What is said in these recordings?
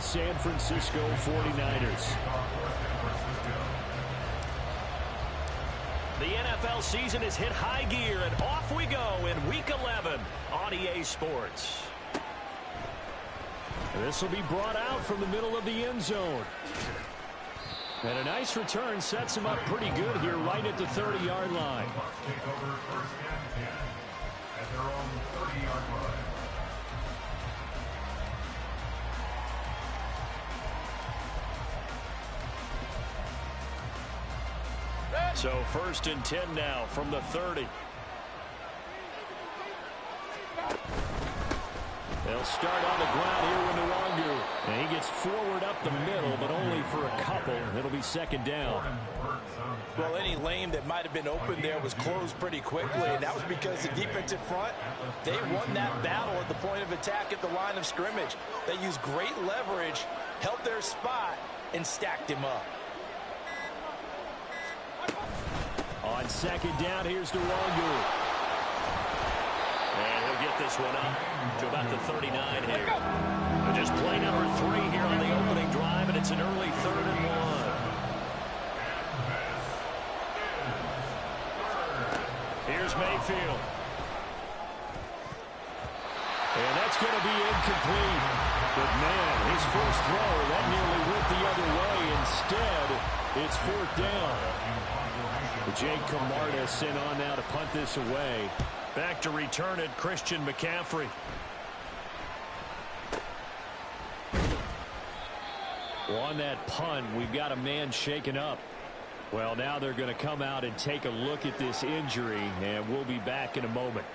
San Francisco 49ers. The NFL season has hit high gear, and off we go in Week 11 on EA Sports. This will be brought out from the middle of the end zone. And a nice return sets him up pretty good here right at the 30-yard line. So 1st and 10 now from the 30. They'll start on the ground here with Nwangu. And he gets forward up the middle, but only for a couple. It'll be 2nd down. Well, any lane that might have been open there was closed pretty quickly, and that was because the defensive front, they won that battle at the point of attack at the line of scrimmage. They used great leverage, held their spot, and stacked him up. On 2nd down, here's Nwangu. And he'll get this one up to about the 39 here. Just play number 3 here on the opening drive, and it's an early 3rd and 1. Here's Mayfield. And that's going to be incomplete. But, man, his first throw, that nearly went the other way. Instead, it's 4th down. Jake Camarda sent on now to punt this away. Back to return it, Christian McCaffrey. Well, on that punt, we've got a man shaken up. Well, now they're going to come out and take a look at this injury, and we'll be back in a moment.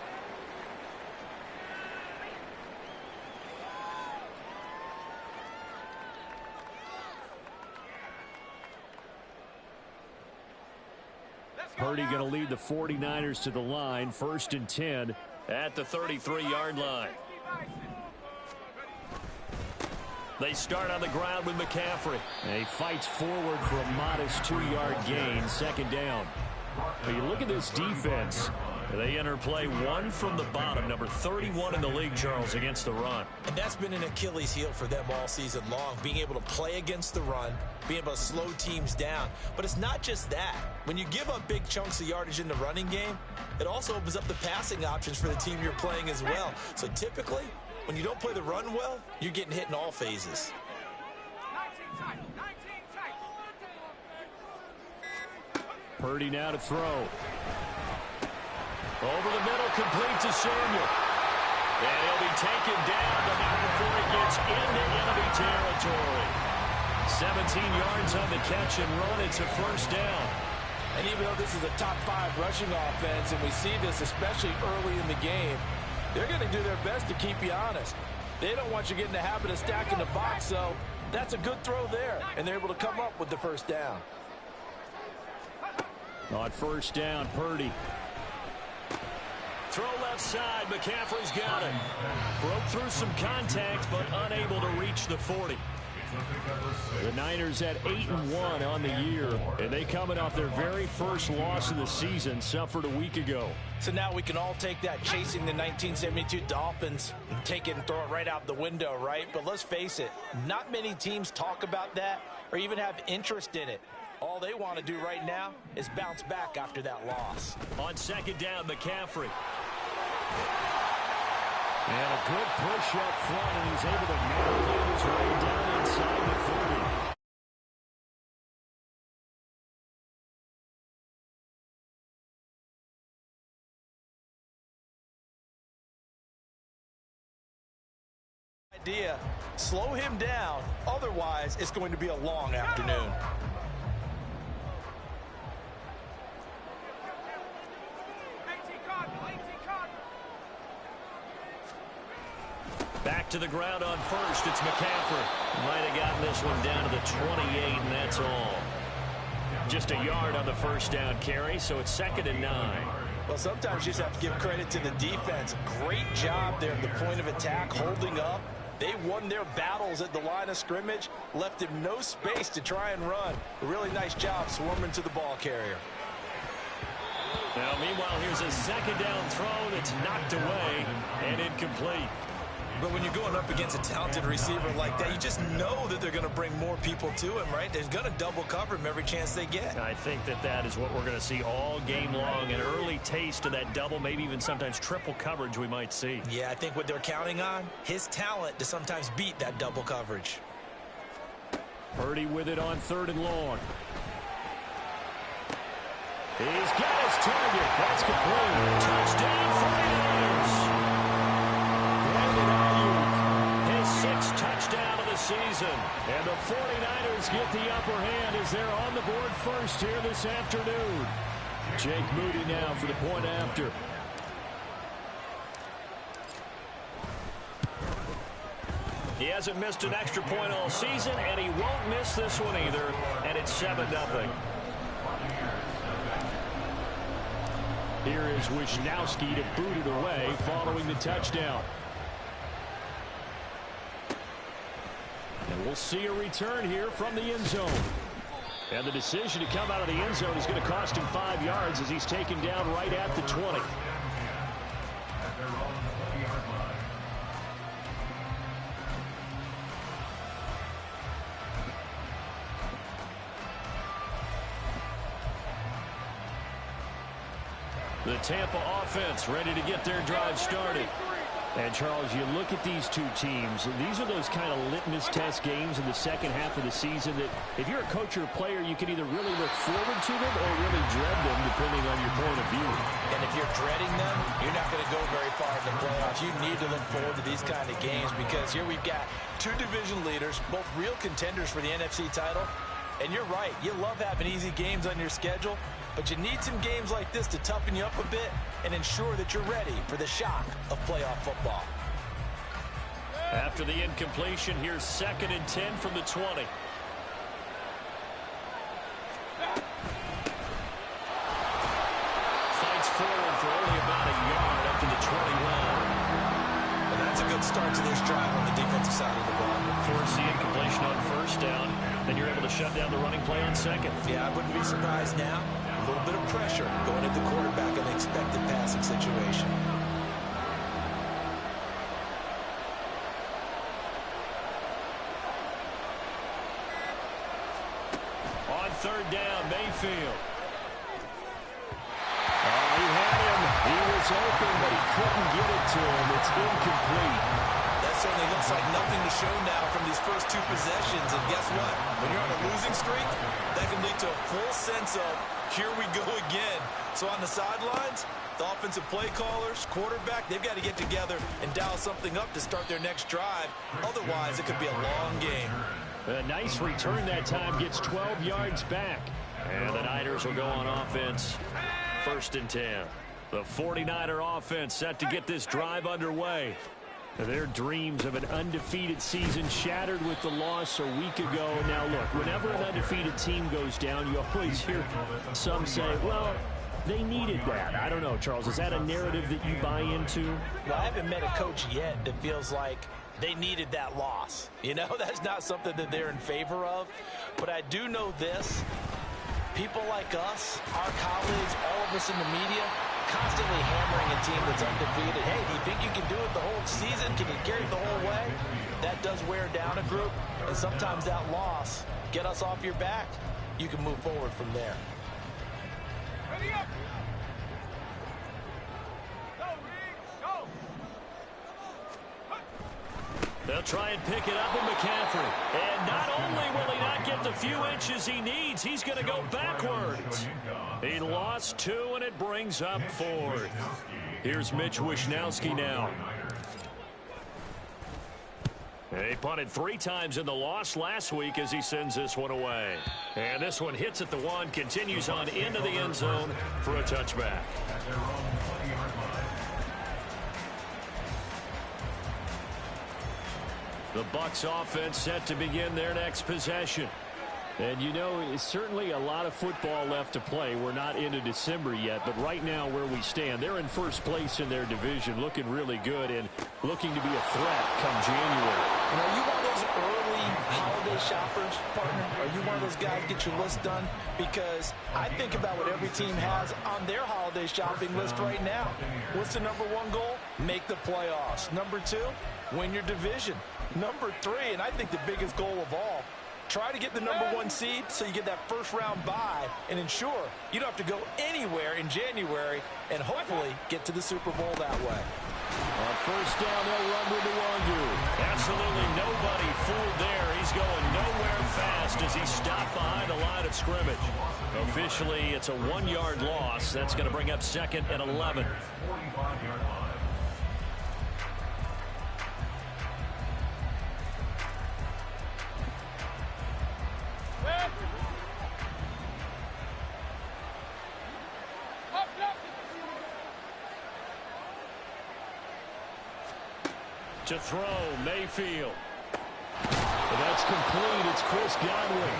Purdy going to lead the 49ers to the line. 1st and 10 at the 33-yard line. They start on the ground with McCaffrey. And he fights forward for a modest 2-yard gain. 2nd down. But you look at this defense. They enter play 1 from the bottom, number 31 in the league, Charles, against the run. And that's been an Achilles heel for them all season long, being able to play against the run, being able to slow teams down. But it's not just that. When you give up big chunks of yardage in the running game, it also opens up the passing options for the team you're playing as well. So typically, when you don't play the run well, you're getting hit in all phases. Purdy now to throw. Over the middle, complete to Samuel. And he'll be taken down, but not before he gets into enemy territory. 17 yards on the catch and run. It's a 1st down. And even though this is a top 5 rushing offense, and we see this especially early in the game, they're going to do their best to keep you honest. They don't want you getting the habit of stacking the box, so that's a good throw there. And they're able to come up with the 1st down. On 1st down, Purdy. Throw left side. McCaffrey's got it. Broke through some contact, but unable to reach the 40. The Niners at 8-1 on the year, and they coming off their very first loss of the season, suffered a week ago. So now we can all take that chasing the 1972 Dolphins and take it and throw it right out the window, right? But let's face it, not many teams talk about that or even have interest in it. All they want to do right now is bounce back after that loss. On 2nd down, McCaffrey. And a good push up front, and he's able to navigate his way down inside the 30. Idea, slow him down, otherwise it's going to be a long afternoon. Back to the ground on 1st. It's McCaffrey. Might have gotten this one down to the 28, and that's all. Just a yard on the 1st down carry, so it's 2nd and 9. Well, sometimes you just have to give credit to the defense. Great job there at the point of attack, holding up. They won their battles at the line of scrimmage, left him no space to try and run. A really nice job swarming to the ball carrier. Now, meanwhile, here's a 2nd down throw that's knocked away and incomplete. But when you're going up against a talented receiver like that, you just know that they're going to bring more people to him, right? They're going to double cover him every chance they get. I think that is what we're going to see all game long. An early taste of that double, maybe even sometimes triple coverage we might see. Yeah, I think what they're counting on, his talent to sometimes beat that double coverage. Purdy with it on 3rd and long. He's got his target. That's complete. Touchdown 49ers. Brandon Ayuk, his 6th touchdown of the season. And the 49ers get the upper hand as they're on the board first here this afternoon. Jake Moody now for the point after. He hasn't missed an extra point all season, and he won't miss this one either. And it's 7-0. Here is Wisnowski to boot it away following the touchdown. And we'll see a return here from the end zone. And the decision to come out of the end zone is going to cost him 5 yards as he's taken down right at the 20. The Tampa offense ready to get their drive started. And, Charles, you look at these two teams, and these are those kind of litmus test games in the second half of the season that if you're a coach or a player, you can either really look forward to them or really dread them, depending on your point of view. And if you're dreading them, you're not going to go very far in the playoffs. You need to look forward to these kind of games because here we've got 2 division leaders, both real contenders for the NFC title. And you're right, you love having easy games on your schedule, but you need some games like this to toughen you up a bit and ensure that you're ready for the shock of playoff football. After the incompletion, here's 2nd and 10 from the 20. Fights forward for only about a yard up to the 21. And that's a good start to this drive on the defensive side of the ball. Force the incompletion on 1st down, then you're able to shut down the running play on 2nd. Yeah, I wouldn't be surprised now. A little bit of pressure going at the quarterback in the expected passing situation. On 3rd down, Mayfield. He had him. He was open, but he couldn't get it to him. It's incomplete. That certainly looks like nothing to show now from these first 2 possessions. And guess what? When you're on a losing streak, that can lead to a full sense of, here we go again. So on the sidelines, the offensive play callers, quarterback, they've got to get together and dial something up to start their next drive. Otherwise, it could be a long game. A nice return that time, gets 12 yards back. And the Niners will go on offense. 1st and 10. The 49er offense set to get this drive underway. Their dreams of an undefeated season shattered with the loss a week ago. Now, look, whenever an undefeated team goes down, you always hear some say, well, they needed that. I don't know, Charles. Is that a narrative that you buy into? Well, I haven't met a coach yet that feels like they needed that loss. You know, that's not something that they're in favor of. But I do know this. People like us, our colleagues, all of us in the media, constantly hammering a team that's undefeated. Hey, do you think you can do it the whole season? Can you carry it the whole way? That does wear down a group, and sometimes that loss, get us off your back, you can move forward from there. Ready up! They'll try and pick it up with McCaffrey. And not only will he not get the few inches he needs, he's going to go backwards. He lost 2, and it brings up 4th. Here's Mitch Wisnowski now. He punted 3 times in the loss last week as he sends this one away. And this one hits at the 1, continues on into the end zone for a touchback. The Bucs offense set to begin their next possession. And, you know, it's certainly a lot of football left to play. We're not into December yet, but right now where we stand, they're in first place in their division, looking really good and looking to be a threat come January. And are you one of those early holiday shoppers, partner? Are you one of those guys get your list done? Because I think about what every team has on their holiday shopping list right now. What's the number one goal? Make the playoffs. Number two, win your division. Number three, and I think the biggest goal of all, try to get the number one seed so you get that first round bye and ensure you don't have to go anywhere in January and hopefully get to the Super Bowl that way. On first down, they'll run with the Wandu. Absolutely nobody fooled there. He's going nowhere fast as he stopped behind the line of scrimmage. Officially, it's a 1-yard loss. That's going to bring up 2nd and 11. To throw, Mayfield. And that's complete. It's Chris Godwin.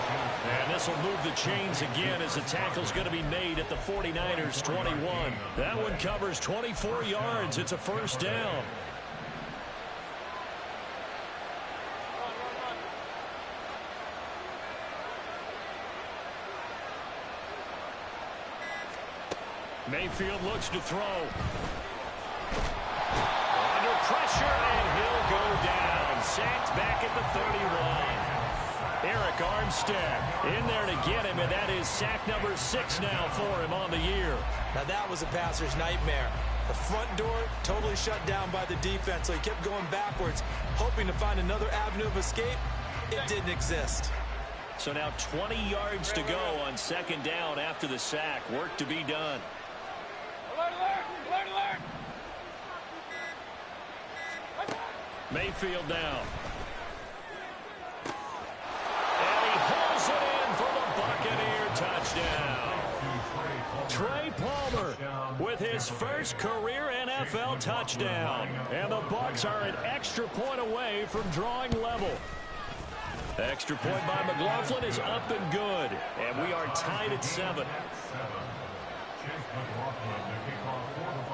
And this will move the chains again as the tackle's going to be made at the 49ers 21. That one covers 24 yards. It's a first down. Mayfield looks to throw. Under pressure, and he'll go down. Sacked back at the 31. Eric Armstead in there to get him, and that is sack number 6 now for him on the year. Now that was a passer's nightmare. The front door totally shut down by the defense, so he kept going backwards, hoping to find another avenue of escape. It didn't exist. So now 20 yards to go on 2nd down after the sack. Work to be done. Mayfield down. And he pulls it in for the Buccaneer touchdown. Trey Palmer with his first career NFL touchdown. And the Bucs are an extra point away from drawing level. Extra point by McLaughlin is up and good. And we are tied at 7.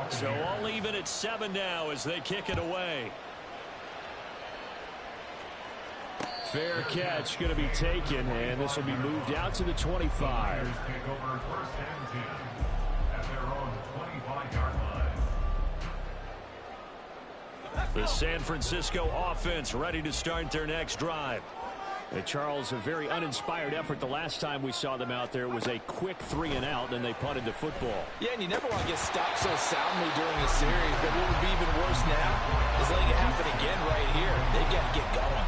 So all even at 7 now as they kick it away. Fair catch going to be taken, and this will be moved out to the 25. The San Francisco offense ready to start their next drive. And Charles, a very uninspired effort the last time we saw them out there. It was a quick 3-and-out, then they punted the football. Yeah, and you never want to get stopped so soundly during the series, but what would be even worse now is letting it happen again right here. They got to get going.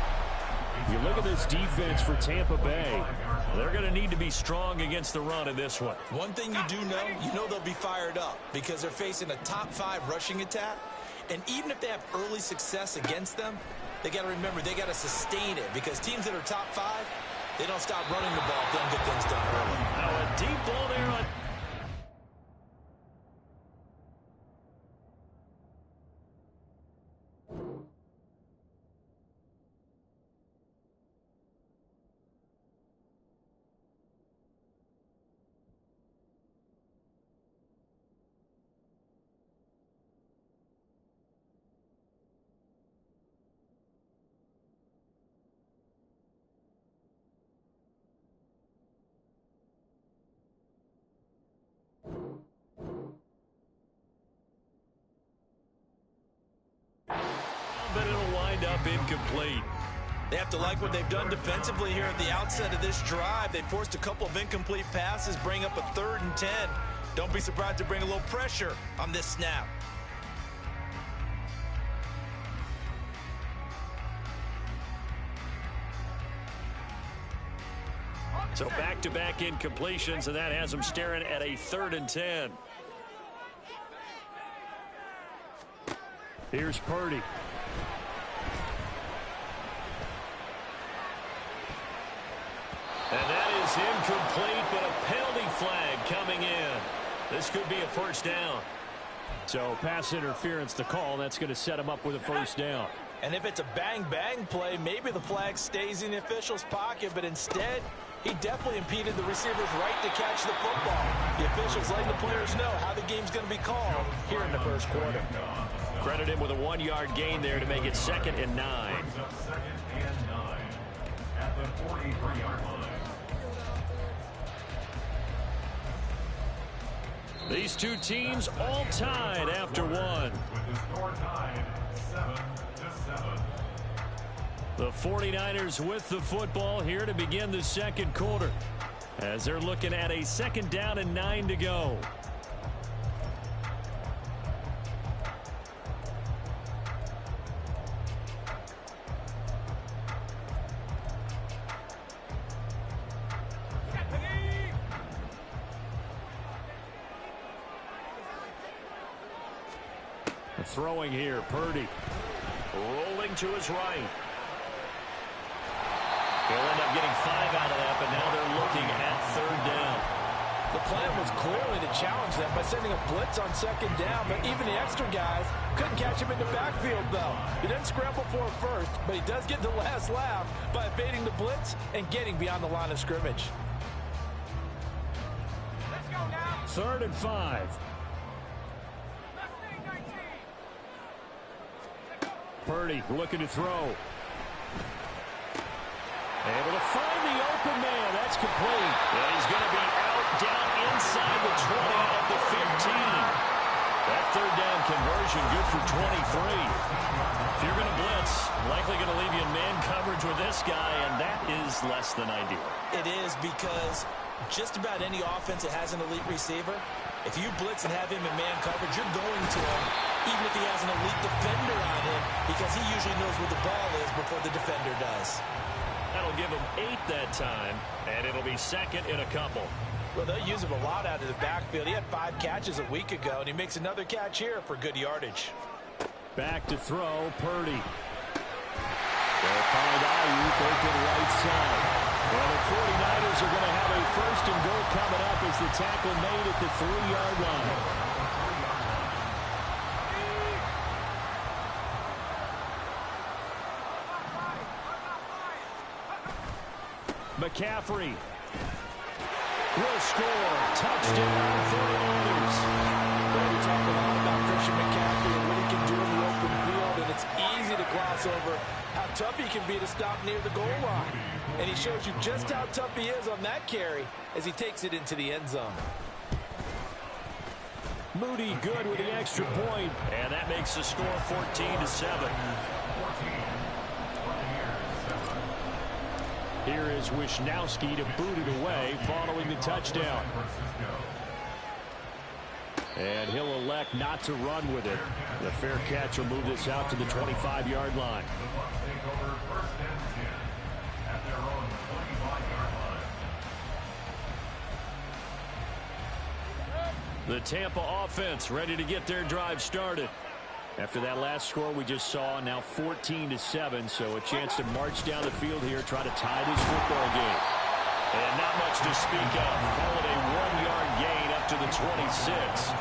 You look at this defense for Tampa Bay. They're going to need to be strong against the run in this one. One thing you do know, they'll be fired up because they're facing a top 5 rushing attack. And even if they have early success against them, they got to remember they got to sustain it because teams that are top 5, they don't stop running the ball if they don't get things done early. Now a deep ball there on. But it'll wind up incomplete. They have to like what they've done defensively here at the outset of this drive. They forced a couple of incomplete passes, bring up a 3rd and 10. Don't be surprised to bring a little pressure on this snap. So back-to-back incompletions, and that has them staring at a 3rd and 10. Here's Purdy. And that is incomplete, but a penalty flag coming in. This could be a first down. So pass interference to call. That's going to set him up with a first down. And if it's a bang-bang play, maybe the flag stays in the official's pocket, but instead, he definitely impeded the receiver's right to catch the football. The officials letting the players know how the game's going to be called here in the first quarter. Credit him with a 1-yard gain there to make it 2nd and 9. These two teams all tied after one. The 49ers with the football here to begin the second quarter, as they're looking at a 2nd down and 9 to go. Throwing here, Purdy. Rolling to his right. He'll end up getting 5 out of that, but now they're looking at 3rd down. The plan was clearly to challenge them by sending a blitz on 2nd down, but even the extra guys couldn't catch him in the backfield, though. He didn't scramble for it first, but he does get the last laugh by evading the blitz and getting beyond the line of scrimmage. Let's go now. 3rd and 5. Purdy looking to throw. Able to find the open man. That's complete. And he's going to be out down inside the 20 at the 15. That 3rd down conversion good for 23. If you're going to blitz, likely going to leave you in man coverage with this guy, and that is less than ideal. It is, because just about any offense that has an elite receiver, if you blitz and have him in man coverage, you're going to him, even if he has an elite defender on him, because he usually knows where the ball is before the defender does. That'll give him 8 that time, and it'll be 2nd in a couple. Well, they'll use him a lot out of the backfield. He had 5 catches a week ago, and he makes another catch here for good yardage. Back to throw, Purdy. They'll find Ayuk open right side. Well, the 49ers are going to have a 1st and goal coming up as the tackle made at the 3-yard line. McCaffrey will score. Touchdown, 49ers. Well, we talk a lot about Christian McCaffrey and what he can do in the open field, and it's easy to gloss over how tough he can be to stop near the goal line. And he shows you just how tough he is on that carry as he takes it into the end zone. Moody good with the extra point, and that makes the score 14-7. Here is Wisnowski to boot it away following the touchdown. And he'll elect not to run with it. The fair catch will move this out to the 25-yard line. The Tampa offense ready to get their drive started. After that last score we just saw, now 14-7, so a chance to march down the field here, try to tie this football game. And not much to speak of. Call it a 1-yard gain up to the 26.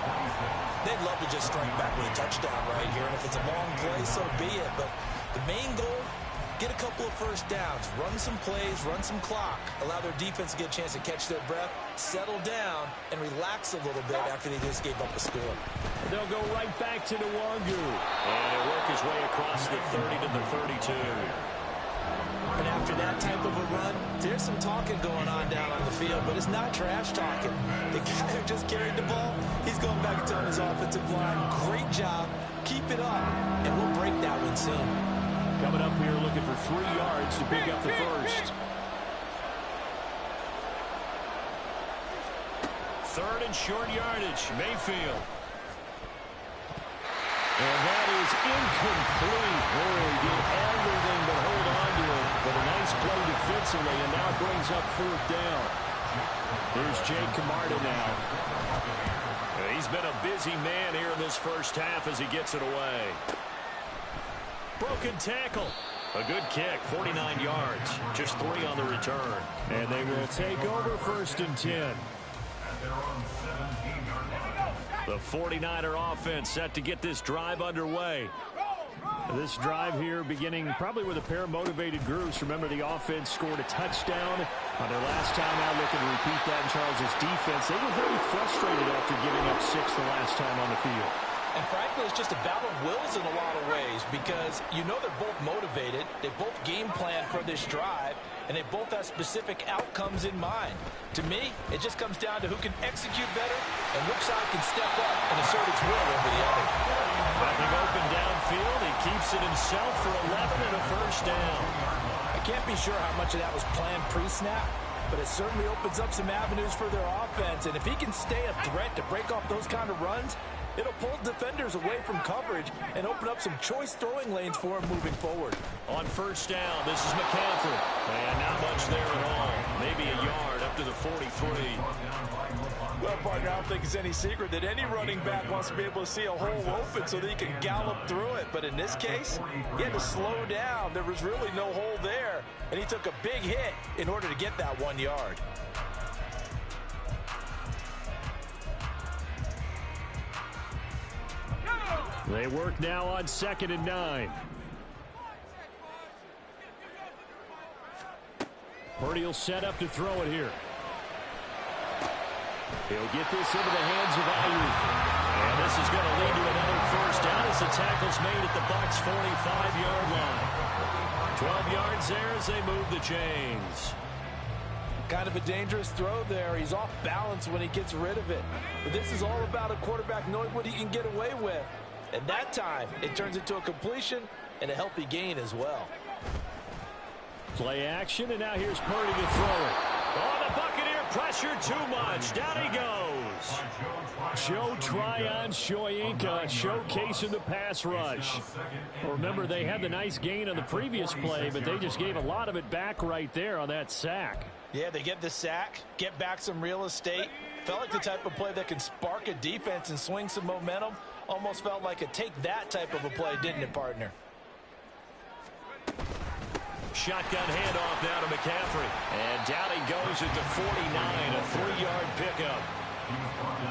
They'd love to just strike back with a touchdown right here, and if it's a long play, so be it. But the main goal, get a couple of 1st downs, run some plays, run some clock, allow their defense to get a chance to catch their breath, settle down, and relax a little bit after they just gave up a score. They'll go right back to Nwangu. And he'll work his way across the 30 to the 32. And after that type of a run, there's some talking going on down on the field, but it's not trash talking. The guy who just carried the ball, he's going back and telling his offensive line, great job, keep it up, and we'll break that one soon. Coming up here looking for 3 yards to pick up the 1st. 3rd and short yardage, Mayfield. And that is incomplete. Oh, he did everything but hold on to it. But a nice play defensively, and now brings up 4th down. Here's Jake Camarda now. He's been a busy man here in this first half as he gets it away. Broken tackle. A good kick, 49 yards. Just 3 on the return. And they will take over 1st and 10. The 49er offense set to get this drive underway. This drive here beginning probably with a pair of motivated groups. Remember, the offense scored a touchdown on their last time out. Looking to repeat that in Charles's defense. They were very frustrated after giving up 6 the last time on the field. And frankly, it's just a battle of wills in a lot of ways because you know they're both motivated. They both game plan for this drive, and they both have specific outcomes in mind. To me, it just comes down to who can execute better and which side can step up and assert its will over the other. Nothing open downfield. He keeps it himself for 11 and a first down. I can't be sure how much of that was planned pre-snap, but it certainly opens up some avenues for their offense. And if he can stay a threat to break off those kind of runs, it'll pull defenders away from coverage and open up some choice throwing lanes for him moving forward. On first down, this is McCaffrey. And not much there at all. Maybe a yard up to the 43. Well, partner, I don't think it's any secret that any running back wants to be able to see a hole open so that he can gallop through it. But in this case, he had to slow down. There was really no hole there, and he took a big hit in order to get that 1 yard. They work now on 2nd and 9. Purdy will set up to throw it here. He'll get this into the hands of Ayuk. And this is going to lead to another first down as the tackle's made at the Bucs' 45-yard line. 12 yards there as they move the chains. Kind of a dangerous throw there. He's off balance when he gets rid of it. But this is all about a quarterback knowing what he can get away with. And that time, it turns into a completion and a healthy gain as well. Play action, and now here's Purdy to throw it. Oh, the Buccaneer pressure too much. Down he goes. Joe Tryon-Shoyinka showcasing the pass rush. Remember, they had the nice gain on the previous play, but they just gave a lot of it back right there on that sack. Yeah, they get the sack, get back some real estate. Felt like the type of play that can spark a defense and swing some momentum. Almost felt like a take-that type of a play, didn't it, partner? Shotgun handoff now to McCaffrey. And down he goes at the 49, a 3-yard pickup.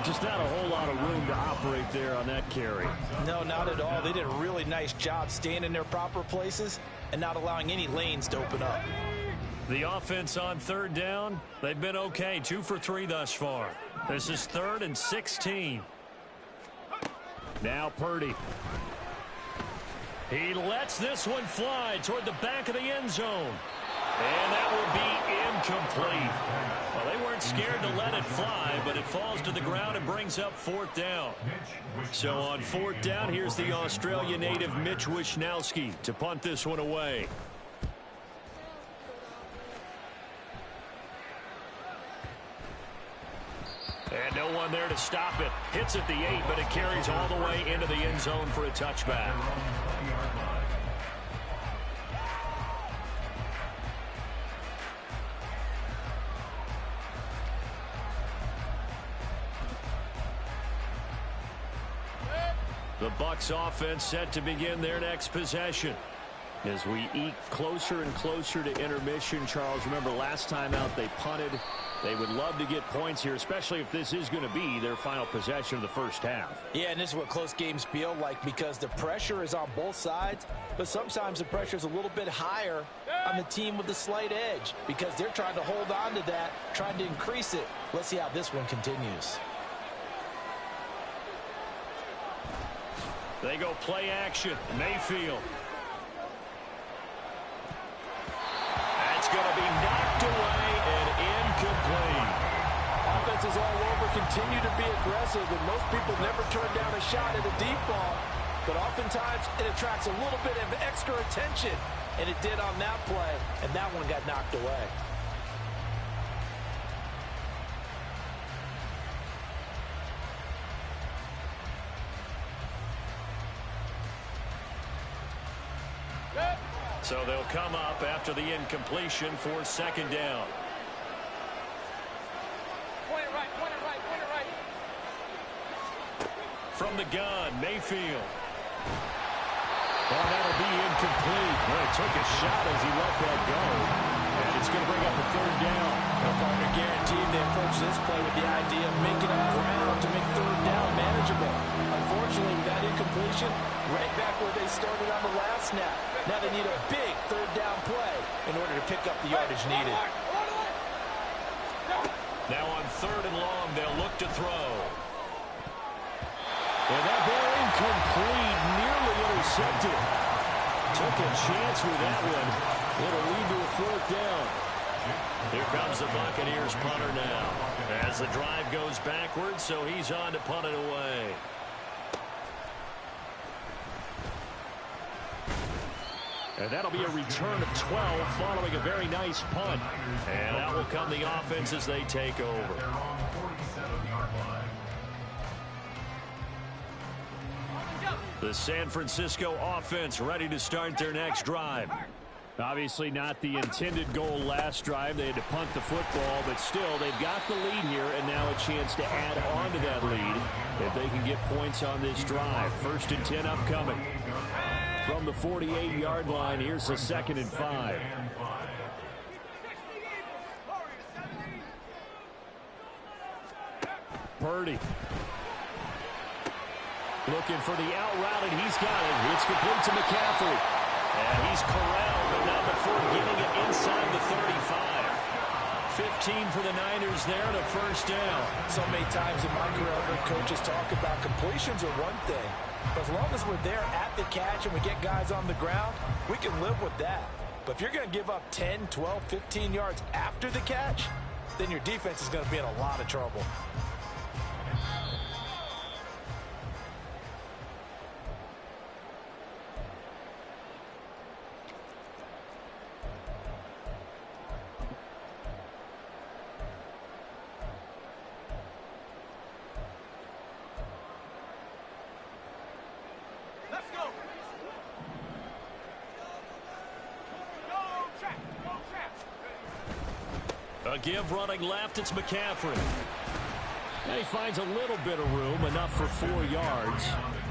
Just not a whole lot of room to operate there on that carry. No, not at all. They did a really nice job staying in their proper places and not allowing any lanes to open up. The offense on 3rd down, they've been okay. 2 for 3 thus far. This is 3rd and 16. Now Purdy. He lets this one fly toward the back of the end zone. And that will be incomplete. Well, they weren't scared to let it fly, but it falls to the ground and brings up 4th down. So on 4th down, here's the Australia native Mitch Wishnowsky to punt this one away. And no one there to stop it. Hits at the 8, but it carries all the way into the end zone for a touchback. The Bucs offense set to begin their next possession. As we eke closer and closer to intermission, Charles, remember last time out they punted. They would love to get points here, especially if this is going to be their final possession of the first half. Yeah, and this is what close games feel like because the pressure is on both sides, but sometimes the pressure is a little bit higher on the team with the slight edge because they're trying to hold on to that, trying to increase it. Let's see how this one continues. They go play action. Mayfield. That's going to be knocked away and incomplete. Offenses all over continue to be aggressive, and most people never turn down a shot at a deep ball. But oftentimes it attracts a little bit of extra attention, and it did on that play, and that one got knocked away. So they'll come up after the incompletion for 2nd down. Point it right, point it right, point it right. From the gun, Mayfield. Oh, that'll be incomplete. Well, he took a shot as he let that go. And it's going to bring up a 3rd down. The partner guaranteed they approach this play with the idea of making up ground to make 3rd down manageable. Unfortunately, with that incompletion, right back where they started on the last snap. Now they need a big 3rd down play in order to pick up the yardage needed. Now on 3rd and long, they'll look to throw. And that ball Incomplete, nearly intercepted. Took a chance with that one. It'll lead to a 4th down. Here comes the Buccaneers punter now. As the drive goes backwards, so he's on to punt it away. And that'll be a return of 12 following a very nice punt. And that will come the offense as they take over. The San Francisco offense ready to start their next drive. Obviously not the intended goal last drive. They had to punt the football, but still they've got the lead here, and now a chance to add on to that lead if they can get points on this drive. 1st and 10 upcoming. From the 48-yard line, here's the 2nd and 5. Purdy. Looking for the out route, and he's got it. It's complete to McCaffrey. And he's corralled, but not before getting it inside the 35. 15 for the Niners there and a 1st down. So many times in my career, I've heard coaches talk about completions are one thing. But as long as we're there at the catch and we get guys on the ground, we can live with that. But if you're going to give up 10, 12, 15 yards after the catch, then your defense is going to be in a lot of trouble. A give running left, it's McCaffrey. And he finds a little bit of room, enough for 4 yards.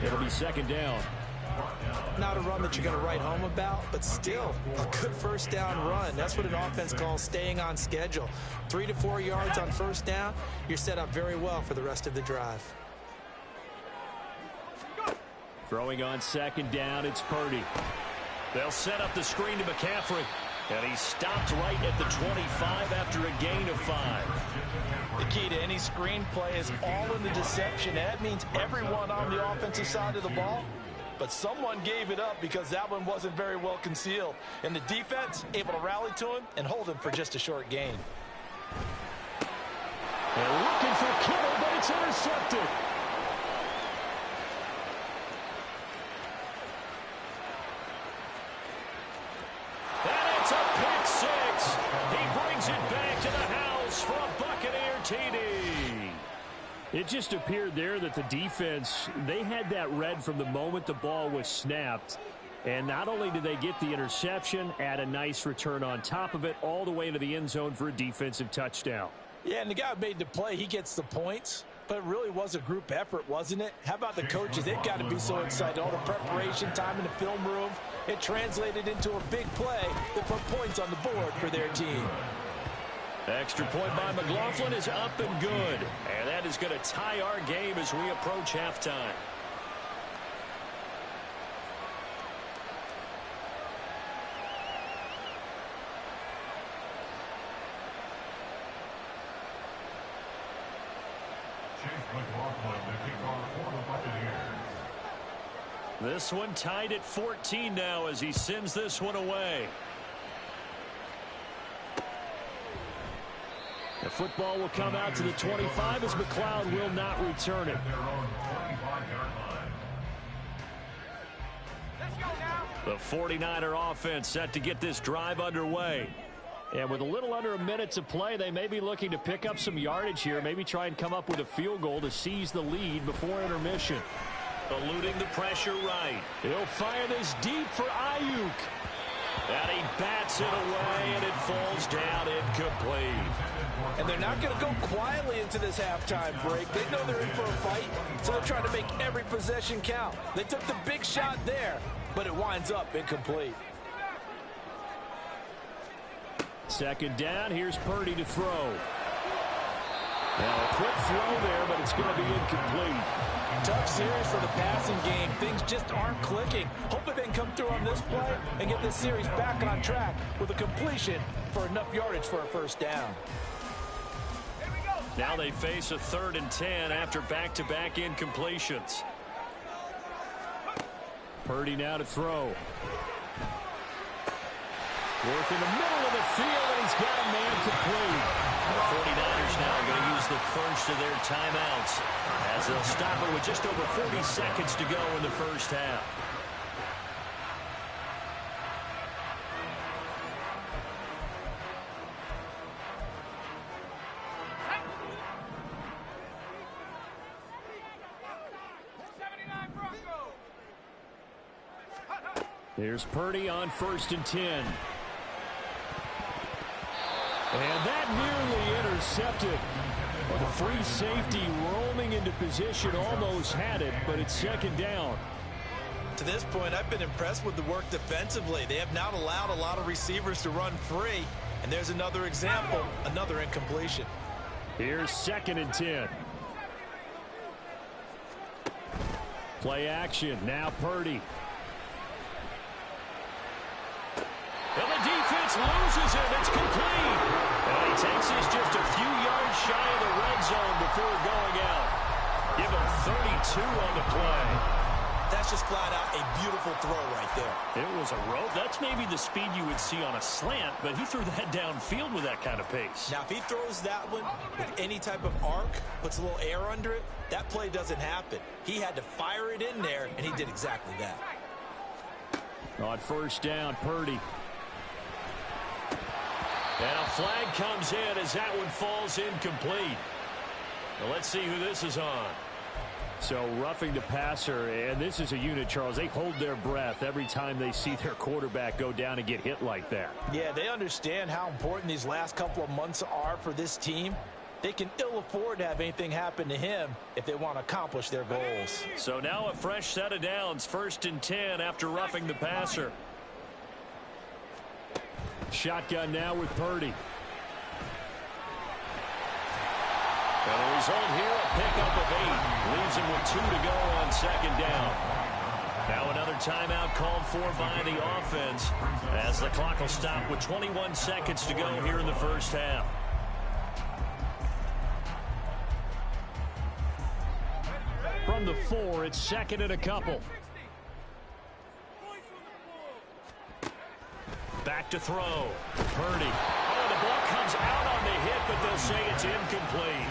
It'll be 2nd down. Not a run that you're going to write home about, but still a good 1st down run. That's what an offense calls staying on schedule. 3 to 4 yards on 1st down, you're set up very well for the rest of the drive. Throwing on 2nd down, it's Purdy. They'll set up the screen to McCaffrey. And he stopped right at the 25 after a gain of 5. The key to any screen play is all in the deception. That means everyone on the offensive side of the ball. But someone gave it up because that one wasn't very well concealed. And the defense able to rally to him and hold him for just a short gain. They're looking for Kittle, but it's intercepted. It's a pick 6. He brings it back to the house for a Buccaneer TD. It just appeared there that the defense, they had that read from the moment the ball was snapped. And not only did they get the interception, add a nice return on top of it, all the way into the end zone for a defensive touchdown. Yeah, and the guy who made the play, he gets the points. But it really was a group effort, wasn't it? How about the coaches? They've got to be so excited. All the preparation time in the film room. It translated into a big play that put points on the board for their team. Extra point by McLaughlin is up and good. And that is going to tie our game as we approach halftime. This one tied at 14 now as he sends this one away. The football will come out to the 25 as McLeod will not return it. The 49er offense set to get this drive underway. And with a little under a minute to play, they may be looking to pick up some yardage here, maybe try and come up with a field goal to seize the lead before intermission. Eluding the pressure right. He'll fire this deep for Ayuk. And he bats it away, and it falls down incomplete. And they're not going to go quietly into this halftime break. They know they're in for a fight, so they're trying to make every possession count. They took the big shot there, but it winds up incomplete. Second down, here's Purdy to throw. Now a quick throw there, but it's going to be incomplete. Tough series for the passing game. Things just aren't clicking. Hopefully they can come through on this play and get this series back on track with a completion for enough yardage for a first down. Now they face a 3rd and 10 after back-to-back incompletions. Purdy now to throw. Work in the middle of the field, and he's got a man complete. The 49ers now are going to use the first of their timeouts as they'll stop it with just over 40 seconds to go in the first half. Here's Purdy on 1st and 10. And that nearly intercepted. Well, the free safety roaming into position almost had it, but it's 2nd down. To this point, I've been impressed with the work defensively. They have not allowed a lot of receivers to run free. And there's another example, another incompletion. Here's 2nd and 10. Play action. Now Purdy. And the defense loses it. It's complete. And he takes this just a few yards shy of the red zone before going out. Give him 32 on the play. That's just flat out a beautiful throw right there. It was a rope. That's maybe the speed you would see on a slant, but he threw that downfield with that kind of pace. Now, if he throws that one with any type of arc, puts a little air under it, that play doesn't happen. He had to fire it in there, and he did exactly that. On 1st down, Purdy. And a flag comes in as that one falls incomplete. Now let's see who this is on. So roughing the passer, and this is a unit, Charles. They hold their breath every time they see their quarterback go down and get hit like that. Yeah, they understand how important these last couple of months are for this team. They can ill afford to have anything happen to him if they want to accomplish their goals. So now a fresh set of downs, 1st and 10 after roughing the passer. Shotgun now with Purdy. And the result here, a pickup of 8. Leaves him with 2 to go on 2nd down. Now another timeout called for by the offense as the clock will stop with 21 seconds to go here in the first half. From the 4, it's 2nd and a couple. Back to throw. Purdy. Oh, the ball comes out on the hit, but they'll say it's incomplete.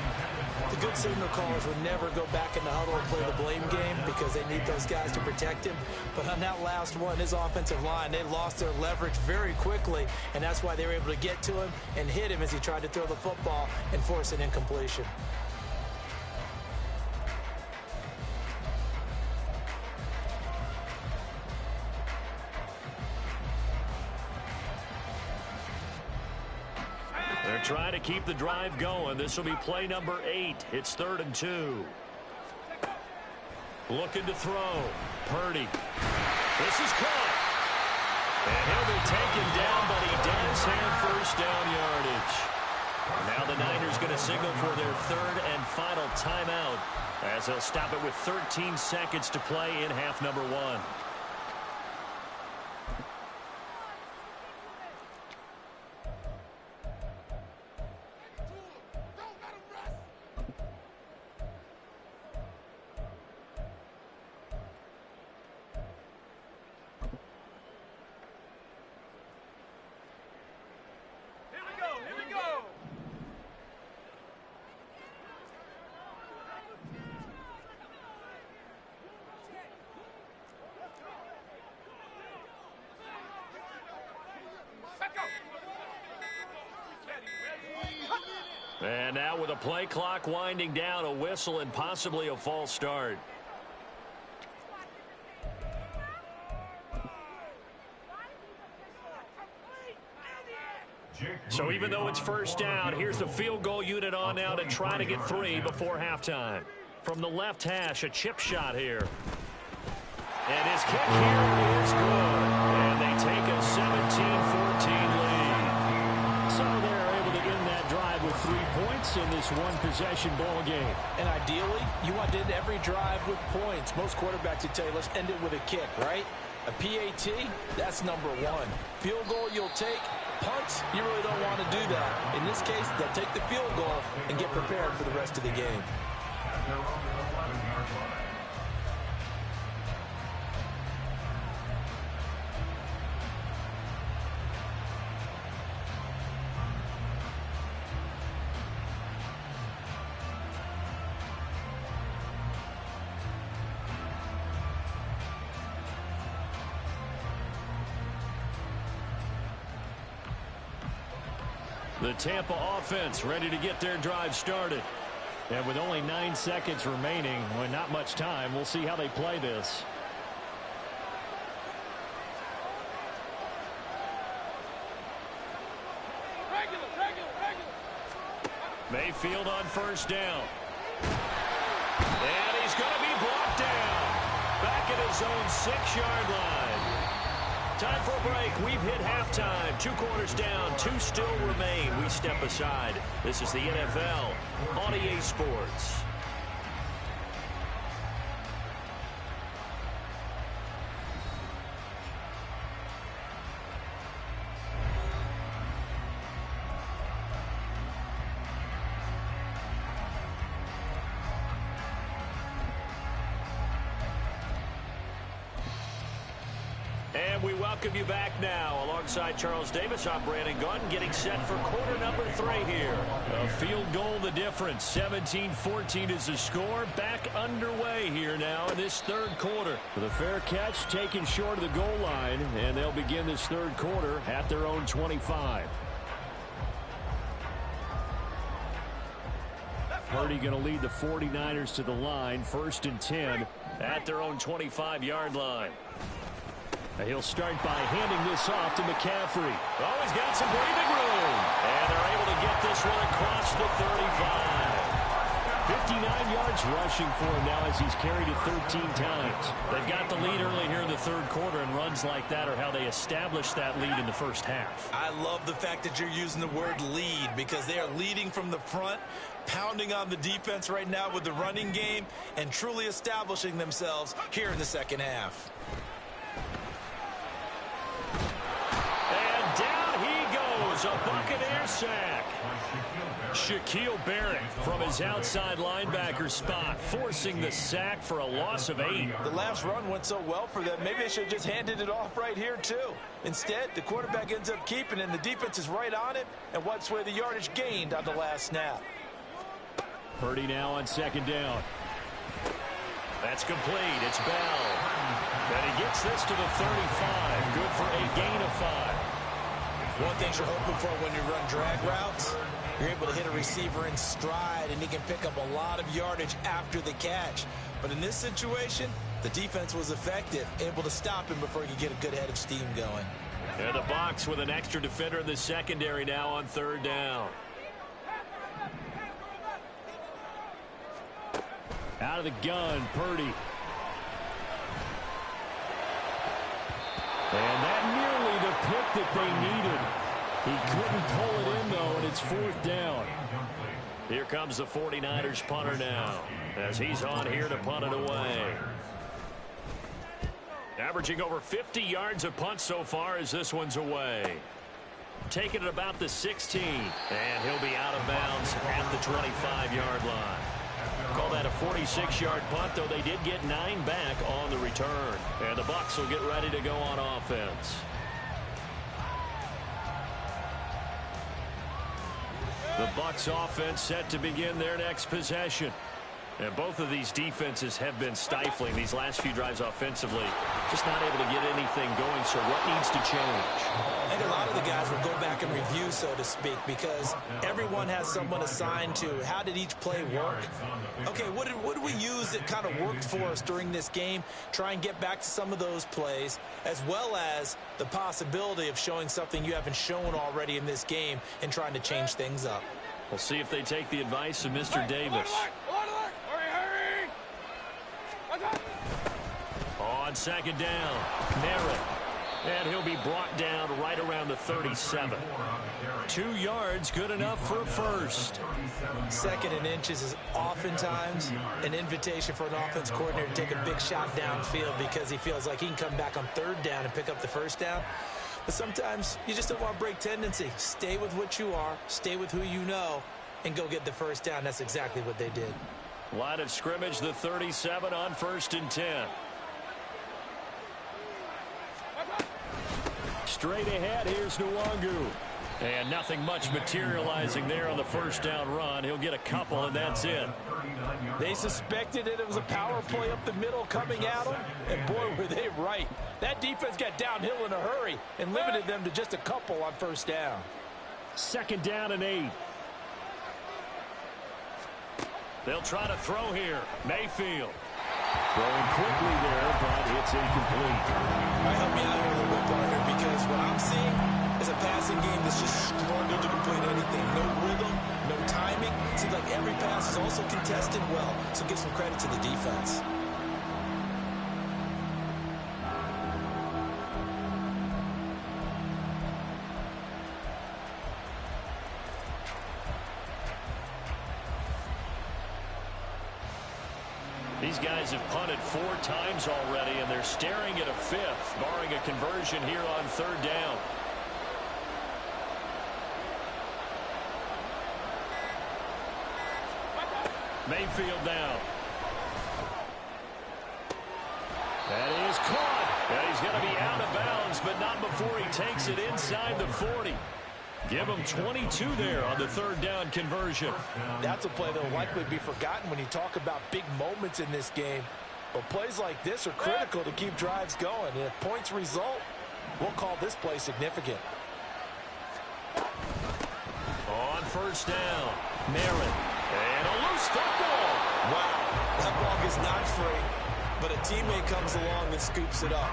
The good signal callers would never go back in the huddle and play the blame game because they need those guys to protect him. But on that last one, his offensive line, they lost their leverage very quickly, and that's why they were able to get to him and hit him as he tried to throw the football and force an incompletion. They're trying to keep the drive going. This will be play number 8. It's 3rd and 2. Looking to throw. Purdy. This is caught. And he'll be taken down, but he does have 1st down yardage. Now the Niners going to signal for their 3rd and final timeout as they'll stop it with 13 seconds to play in half number 1. And now with a play clock winding down, a whistle and possibly a false start. So even though it's 1st down, here's the field goal unit on now to try to get 3 before halftime. From the left hash, a chip shot here. And his kick here is good. And they take a 17-14 lead. So they're able to end that drive with 3 points in this one-possession ball game. And ideally, you want to end every drive with points. Most quarterbacks would tell you, let's end it with a kick, right? A PAT, that's number 1. Field goal you'll take. Punts, you really don't want to do that. In this case, they'll take the field goal and get prepared for the rest of the game. The Tampa offense ready to get their drive started. And with only 9 seconds remaining, well, not much time, we'll see how they play this. Mayfield on first down. And he's going to be brought down. Back at his own 6-yard line. Time for a break. We've hit halftime. 2 quarters down. 2 still remain. We step aside. This is the NFL on EA Sports. And we welcome you back now. Alongside Charles Davis, I'm Brandon Gunn, getting set for quarter number 3 here. A field goal the difference. 17-14 is the score. Back underway here now in this 3rd quarter. With a fair catch taken short of the goal line, and they'll begin this 3rd quarter at their own 25. Purdy going to lead the 49ers to the line. 1st and 10 at their own 25-yard line. He'll start by handing this off to McCaffrey. Oh, he's got some breathing room. And they're able to get this one across the 35. 59 yards rushing for him now as he's carried it 13 times. They've got the lead early here in the 3rd quarter, and runs like that are how they establish that lead in the first half. I love the fact that you're using the word lead because they are leading from the front, pounding on the defense right now with the running game, and truly establishing themselves here in the 2nd half. A Buccaneer sack. Shaquille Barrett from his outside linebacker spot, forcing the sack for a loss of 8. The last run went so well for them. Maybe they should have just handed it off right here, too. Instead, the quarterback ends up keeping it, and the defense is right on it and wipes away the yardage gained on the last snap. Purdy now on 2nd down. That's complete. It's Bell. And he gets this to the 35. Good for a gain of 5. One thing you're hoping for when you run drag routes, you're able to hit a receiver in stride, and he can pick up a lot of yardage after the catch. But in this situation, the defense was effective, able to stop him before he could get a good head of steam going. And the Bucs with an extra defender in the secondary now on 3rd down. Out of the gun, Purdy. And that nearly the pick that they needed. He couldn't pull it in, though, and it's 4th down. Here comes the 49ers punter now, as he's on here to punt it away. Averaging over 50 yards a punt so far as this one's away. Taking it about the 16, and he'll be out of bounds at the 25-yard line. Call that a 46-yard punt, though they did get 9 back on the return. And the Bucs will get ready to go on offense. The Bucs offense set to begin their next possession. And both of these defenses have been stifling these last few drives offensively. Just not able to get anything going, so what needs to change? I think a lot of the guys will go back and review, so to speak, because everyone has someone assigned to how did each play work. Okay, what did we use that kind of worked for us during this game? Try and get back to some of those plays, as well as the possibility of showing something you haven't shown already in this game and trying to change things up. We'll see if they take the advice of Mr. Davis. On 2nd down, Merritt. And he'll be brought down right around the 37. 2 yards, good enough for a first. 2nd and inches is oftentimes an invitation for an offense coordinator to take a big shot downfield because he feels like he can come back on 3rd down and pick up the first down. But sometimes you just don't want to break tendency. Stay with what you are, stay with who you know, and go get the first down. That's exactly what they did. Line of scrimmage, the 37 on 1st and 10. Straight ahead, here's Nwangu. And nothing much materializing there on the first down run. He'll get a couple, and that's it. They suspected that it was a power play up the middle coming at them, and boy, were they right. That defense got downhill in a hurry and limited them to just a couple on first down. 2nd down and 8. They'll try to throw here. Mayfield. Throwing quickly there, but it's incomplete. All right, help me out here a little bit, partner, because what I'm seeing is a passing game that's just struggled to complete anything. No rhythm, no timing. Seems like every pass is also contested well, so give some credit to the defense. These guys have punted 4 times already, and they're staring at a 5th, barring a conversion here on 3rd down. Mayfield down. That is caught. And he's going to be out of bounds, but not before he takes it inside the 40. Give him 22 there on the 3rd down conversion. That's a play that will likely be forgotten when you talk about big moments in this game. But plays like this are critical to keep drives going. And if points result, we'll call this play significant. On 1st down, Merritt. And a loose football. Wow, that ball is not free. But a teammate comes along and scoops it up.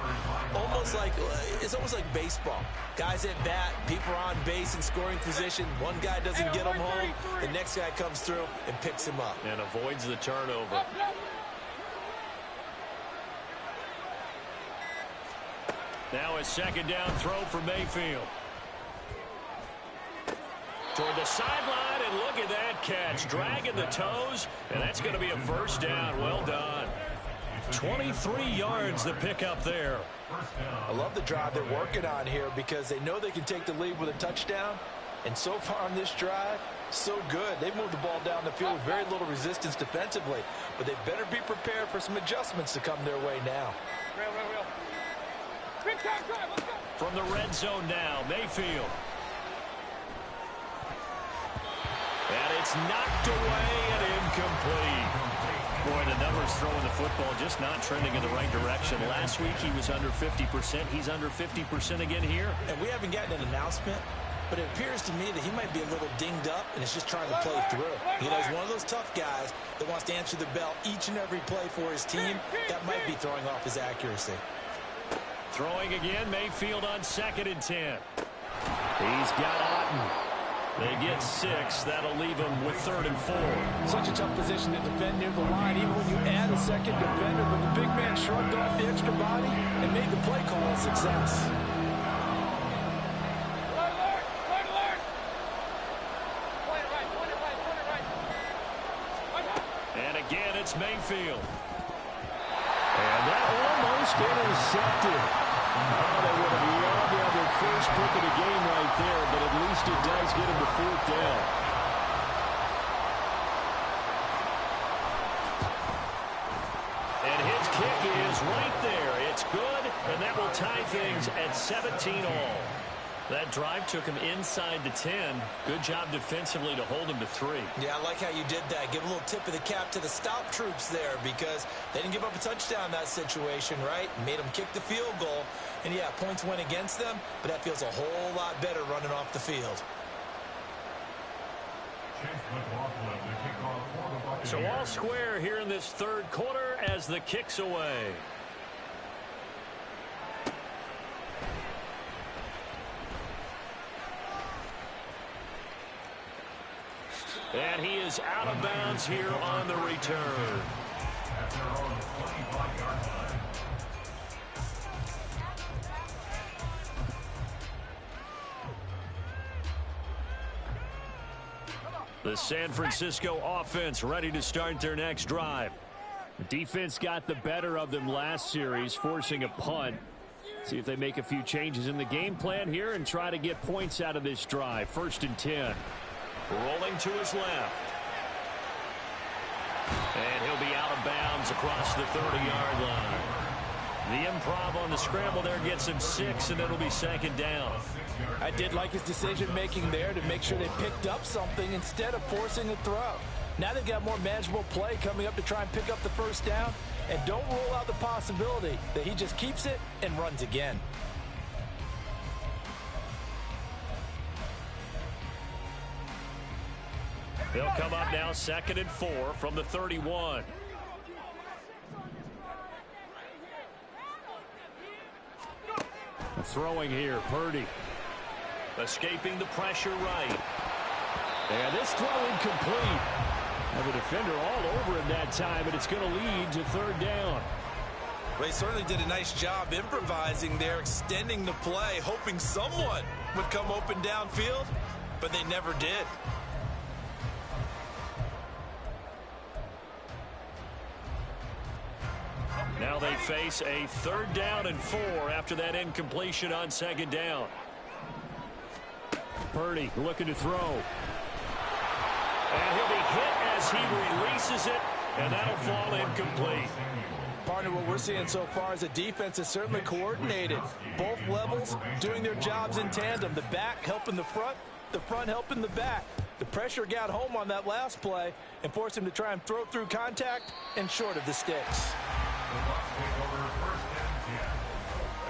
It's almost like baseball. Guys at bat, people are on base in scoring position. One guy doesn't get him home. The next guy comes through and picks him up. And avoids the turnover. Now a 2nd down throw for Mayfield. Toward the sideline, and look at that catch. Dragging the toes, and that's going to be a 1st down. Well done. 23 yards the pickup there. I love the drive they're working on here because they know they can take the lead with a touchdown. And so far on this drive, so good. They've moved the ball down the field with very little resistance defensively. But they better be prepared for some adjustments to come their way now. Real. Quick time, let's go. From the red zone now, Mayfield. And it's knocked away and incomplete. Boy, the numbers throwing the football just not trending in the right direction. Last week he was under 50%. He's under 50% again here. And we haven't gotten an announcement, but it appears to me that he might be a little dinged up and is just trying to play through. You know, he's one of those tough guys that wants to answer the bell each and every play for his team. That might be throwing off his accuracy. Throwing again, Mayfield on 2nd and 10. He's got Otten. They get 6. That'll leave them with 3rd and 4. Such a tough position to defend near the line, even when you add a 2nd defender. But the big man shrugged off the extra body and made the play call a success. Alert. Point it right. And again, it's Mayfield. And that almost intercepted. Oh, they would have loved to have their first pick of the game right there, but at least it does get them to 4th down. And his kick is right there. It's good, and that will tie things at 17 all. That drive took him inside the 10. Good job defensively to hold him to 3. Yeah, I like how you did that. Give a little tip of the cap to the stop troops there because they didn't give up a touchdown in that situation, right? Made them kick the field goal. And, yeah, points went against them, but that feels a whole lot better running off the field. So all square here in this 3rd quarter as the kick's away. And he is out of bounds here on the return. The San Francisco offense ready to start their next drive. Defense got the better of them last series, forcing a punt. See if they make a few changes in the game plan here and try to get points out of this drive. 1st and 10. Rolling to his left. And he'll be out of bounds across the 30-yard line. The improv on the scramble there gets him 6, and it'll be 2nd down. I did like his decision-making there to make sure they picked up something instead of forcing a throw. Now they've got more manageable play coming up to try and pick up the 1st down. And don't rule out the possibility that he just keeps it and runs again. They'll come up now 2nd and 4 from the 31. Throwing here, Purdy. Escaping the pressure right. And this throw incomplete. And the defender all over him that time, and it's going to lead to 3rd down. They certainly did a nice job improvising there, extending the play, hoping someone would come open downfield, but they never did. Now they face a 3rd down and 4 after that incompletion on 2nd down. Purdy looking to throw. And he'll be hit as he releases it, and that'll fall incomplete. Partner, what we're seeing so far is the defense is certainly coordinated. Both levels doing their jobs in tandem. The back helping the front helping the back. The pressure got home on that last play and forced him to try and throw through contact and short of the sticks. The Bucs take over 1st and 10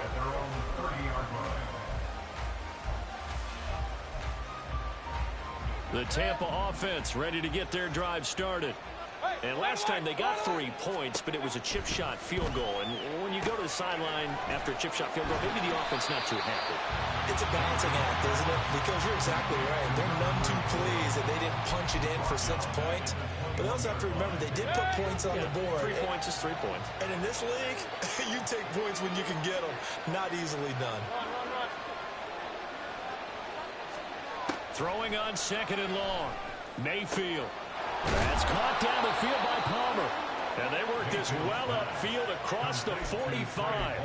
at their own 30-yard line. The Tampa offense ready to get their drive started. And last time they got 3 points, but it was a chip shot field goal. And when you go to the sideline after a chip shot field goal, maybe the offense not too happy. It's a balancing act, isn't it? Because you're exactly right. They're none too pleased that they didn't punch it in for 6 points. But they also have to remember they did put points on the board. 3 points is 3 points. And in this league, you take points when you can get them. Not easily done. Throwing on 2nd and long. Mayfield. That's caught down the field by Palmer. And they work this well upfield across the 45.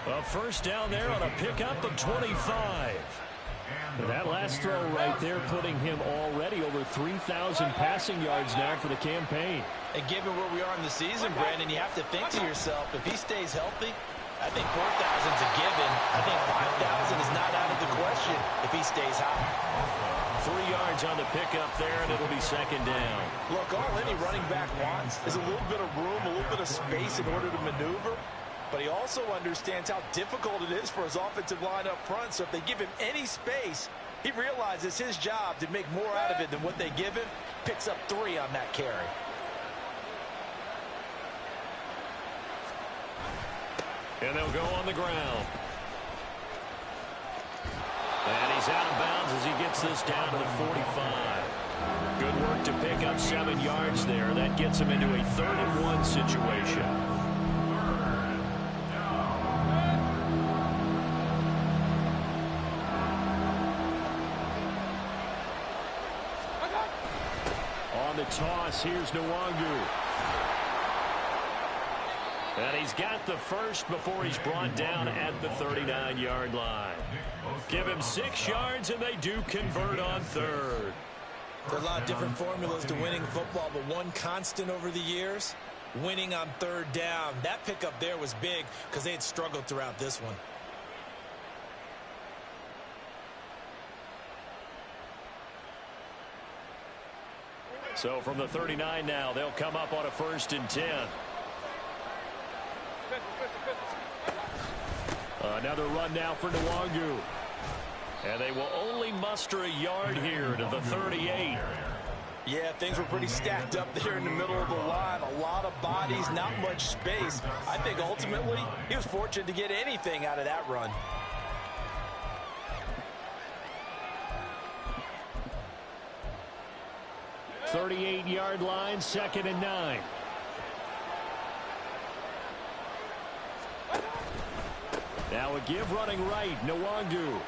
A 1st down there on a pickup of 25. And that last throw right there putting him already over 3,000 passing yards now for the campaign. And given where we are in the season, Brandon, you have to think to yourself, if he stays healthy, I think 4,000's a given. I think 5,000 is not out of the question if he stays high. 3 yards on the pickup there, and it'll be 2nd down. Look, all any running back wants is a little bit of room, a little bit of space in order to maneuver. But he also understands how difficult it is for his offensive line up front. So if they give him any space, he realizes his job to make more out of it than what they give him. Picks up 3 on that carry. And they'll go on the ground. And he's out of bounds as he gets this down to the 45. Good work to pick up 7 yards there. That gets him into a 3rd and 1 situation. On the toss, here's Nwangu. And he's got the first before he's brought down at the 39-yard line. Give him 6 yards, and they do convert on 3rd. There are a lot of different formulas to winning football, but one constant over the years, winning on 3rd down. That pickup there was big because they had struggled throughout this one. So from the 39 now, they'll come up on a 1st and 10. Another run now for Nwangu. And they will only muster a yard here to the 38. Yeah, things were pretty stacked up there in the middle of the line. A lot of bodies, not much space. I think ultimately he was fortunate to get anything out of that run. "38-yard line, 2nd and 9. Now a give running right, Nwangu.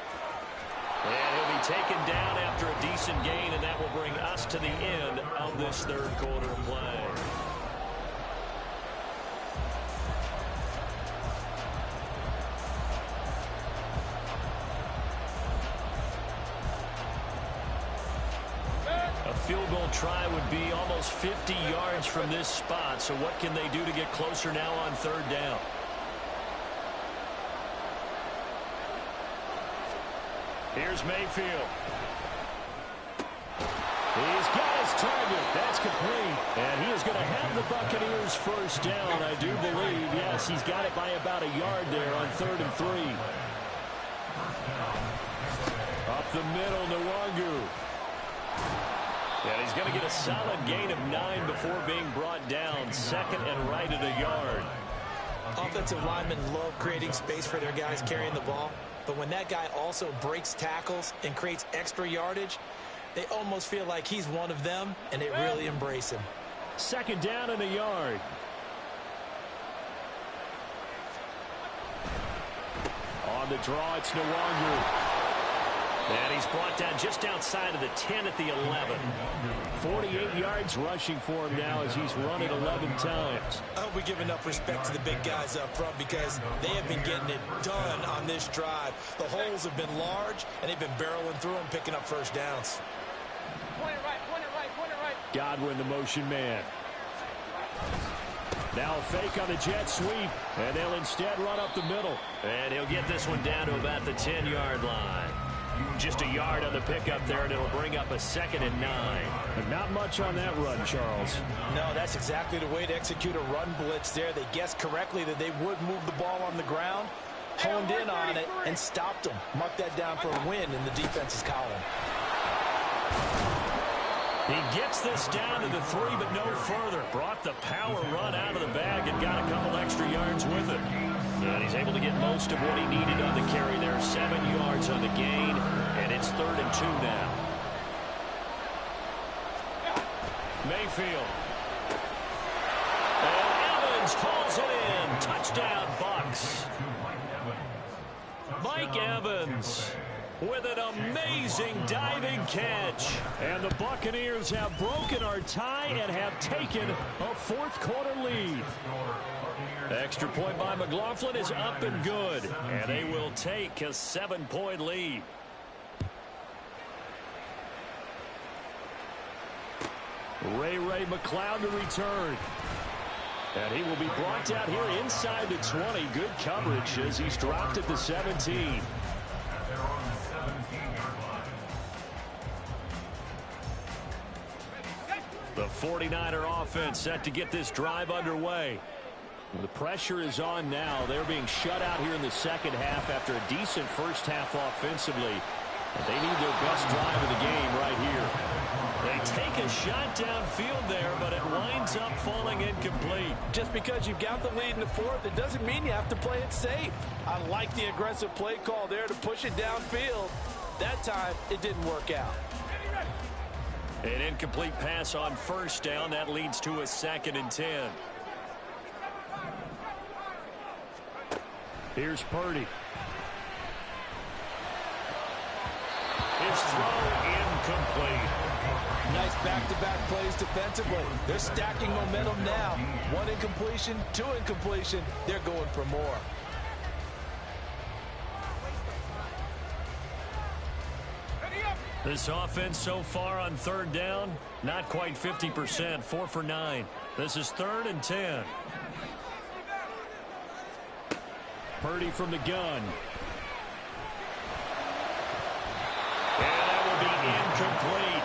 And he'll be taken down after a decent gain, and that will bring us to the end of this 3rd quarter play. A field goal try would be almost 50 yards from this spot, so what can they do to get closer now on 3rd down? Here's Mayfield. He's got his target. That's complete. And he is going to have the Buccaneers 1st down, I do believe. Yes, he's got it by about a yard there on 3rd and 3. Up the middle, Nwangu. And he's going to get a solid gain of 9 before being brought down. Second and right at a yard. Offensive linemen love creating space for their guys carrying the ball. But when that guy also breaks tackles and creates extra yardage, they almost feel like he's one of them, and they really embrace him. Second down and a yard. On the draw, it's Nwangu. And he's brought down just outside of the 10 at the 11. 48 yards rushing for him now as he's run it 11 times. I hope we give enough respect to the big guys up front because they have been getting it done on this drive. The holes have been large, and they've been barreling through them, picking up first downs. Point it right, point it right, point it right. Godwin, the motion man. Now a fake on the jet sweep, and they'll instead run up the middle. And he'll get this one down to about the 10-yard line. Just a yard on the pickup there, and it'll bring up a 2nd and 9. But not much on that run, Charles. No, that's exactly the way to execute a run blitz there. They guessed correctly that they would move the ball on the ground, honed in on it, and stopped them. Mark that down for a win in the defense's column. He gets this down to the 3, but no further. Brought the power run out of the bag and got a couple extra yards with it. And he's able to get most of what he needed on the carry there. 7 yards on the gain, and it's 3rd and 2 now. Mayfield. And Evans hauls it in. Touchdown, Bucs. Mike Evans with an amazing diving catch. And the Buccaneers have broken our tie and have taken a 4th quarter lead. Extra point by McLaughlin is up and good. And they will take a 7-point lead. Ray McLeod to return. And he will be brought down here inside the 20. Good coverage as he's dropped at the 17. The 49er offense set to get this drive underway. The pressure is on now. They're being shut out here in the second half after a decent first half offensively. And they need their best drive of the game right here. They take a shot downfield there, but it winds up falling incomplete. Just because you've got the lead in the 4th, it doesn't mean you have to play it safe. I like the aggressive play call there to push it downfield. That time, it didn't work out. An incomplete pass on first down. That leads to a 2nd and 10. Here's Purdy. His throw incomplete. Nice back-to-back plays defensively. They're stacking momentum now. 1 incompletion, 2 incompletion. They're going for more. This offense so far on 3rd down, not quite 50%, 4 for 9. This is 3rd and 10. Purdy from the gun. And that will be incomplete.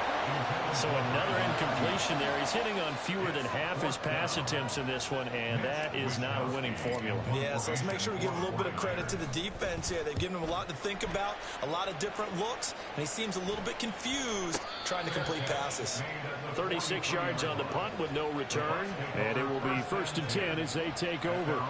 So another incompletion there. He's hitting on fewer than half his pass attempts in this one, and that is not a winning formula. Yeah, so let's make sure we give a little bit of credit to the defense here. They've given him a lot to think about, a lot of different looks, and he seems a little bit confused trying to complete passes. 36 yards on the punt with no return. And it will be 1st and 10 as they take over.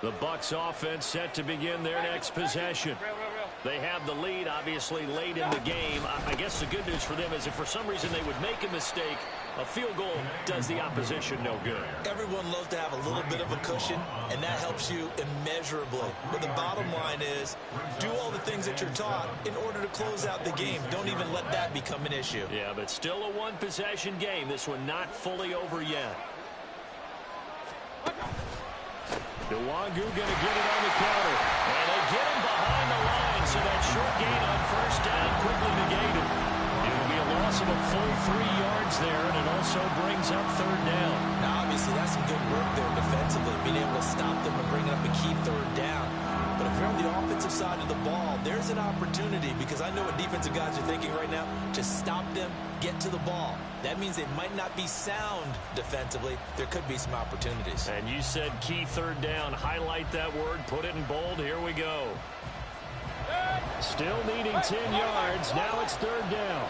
The Bucs offense set to begin their next possession. They have the lead, obviously, late in the game. I guess the good news for them is if for some reason they would make a mistake, a field goal does the opposition no good. Everyone loves to have a little bit of a cushion, and that helps you immeasurably. But the bottom line is, do all the things that you're taught in order to close out the game. Don't even let that become an issue. Yeah, but still a one-possession game. This one not fully over yet. Nwangu going to get it on the counter. And they get him behind the line, so that short gain on first down quickly negated. It will be a long loss of a full 3 yards there, and it also brings up third down. Now, obviously, that's some good work there defensively, being able to stop them and bring up a key third down. But if you're on the offensive side of the ball, there's an opportunity, because I know what defensive guys are thinking right now. Just stop them, get to the ball. That means they might not be sound defensively. There could be some opportunities. And you said key third down. Highlight that word, put it in bold. Here we go. Still needing 10 yards. Now it's third down.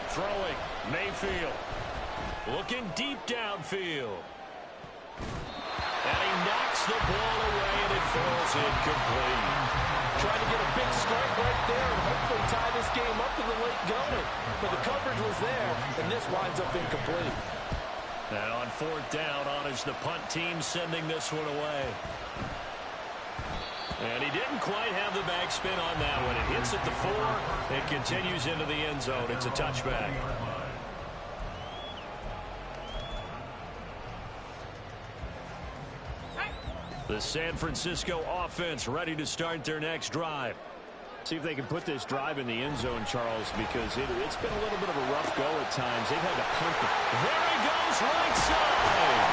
Throwing, Mayfield. Looking deep downfield. And he knocks the ball away, and it falls incomplete. Trying to get a big strike right there and hopefully tie this game up in the late going. But the coverage was there, and this winds up incomplete. Now on fourth down, honors the punt team, sending this one away. And he didn't quite have the backspin on that one. It hits at the 4. It continues into the end zone. It's a touchback. The San Francisco offense ready to start their next drive. See if they can put this drive in the end zone, Charles, because it's been a little bit of a rough go at times. They've had to punt the... There he goes, right side.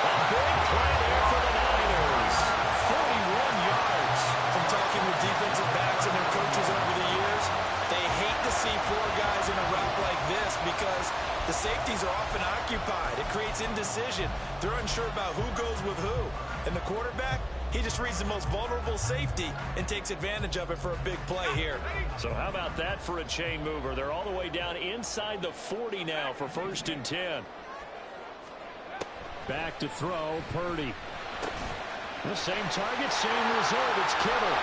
A big play there for the Niners. 41 yards. From talking with defensive backs and their coaches over the years, they hate to see 4 guys in a route like this because the safeties are often occupied. It creates indecision. They're unsure about who goes with who. And the quarterback, he just reads the most vulnerable safety and takes advantage of it for a big play here. So how about that for a chain mover? They're all the way down inside the 40 now for 1st and 10. Back to throw, Purdy. The same target, same result. It's Kittle.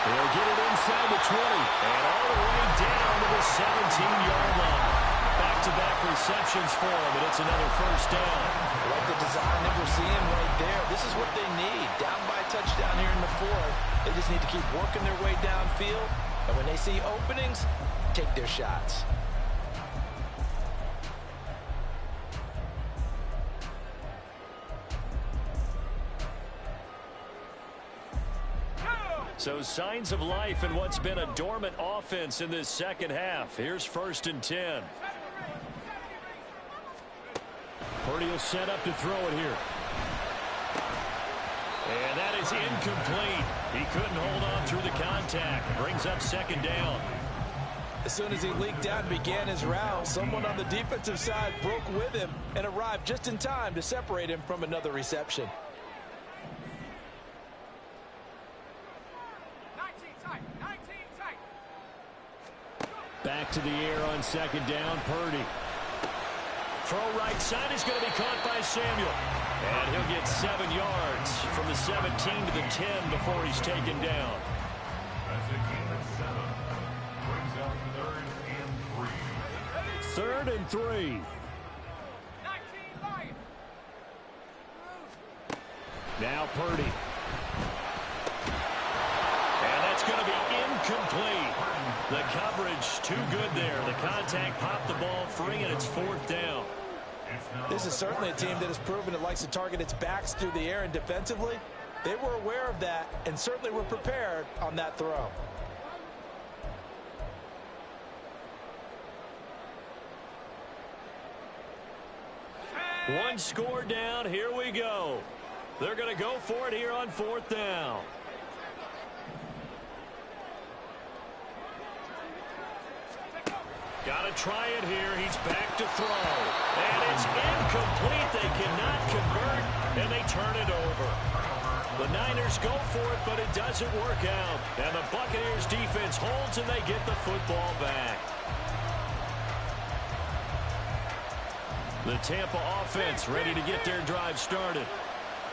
They'll get it inside the 20 and all the way down to the 17-yard line. Back-to-back receptions for him, and it's another first down. I like the design that we're seeing right there. This is what they need. Down by a touchdown here in the 4th. They just need to keep working their way downfield. And when they see openings, take their shots. So signs of life in what's been a dormant offense in this second half. Here's 1st and 10. Purdy will set up to throw it here. And that is incomplete. He couldn't hold on through the contact. Brings up 2nd down. As soon as he leaked out and began his route, someone on the defensive side broke with him and arrived just in time to separate him from another reception. Back to the air on 2nd down, Purdy. Throw right side is going to be caught by Samuel. And he'll get 7 yards from the 17 to the 10 before he's taken down. As a game at 7, brings up 3rd and 3. 3rd and 3. Now Purdy. And that's going to be incomplete. The coverage too good there. The contact popped the ball free, and it's 4th down. This is certainly a team that has proven it likes to target its backs through the air, and defensively, they were aware of that and certainly were prepared on that throw. One score down. Here we go. They're going to go for it here on 4th down. Got to try it here. He's back to throw. And it's incomplete. They cannot convert, and they turn it over. The Niners go for it, but it doesn't work out. And the Buccaneers defense holds, and they get the football back. The Tampa offense ready to get their drive started.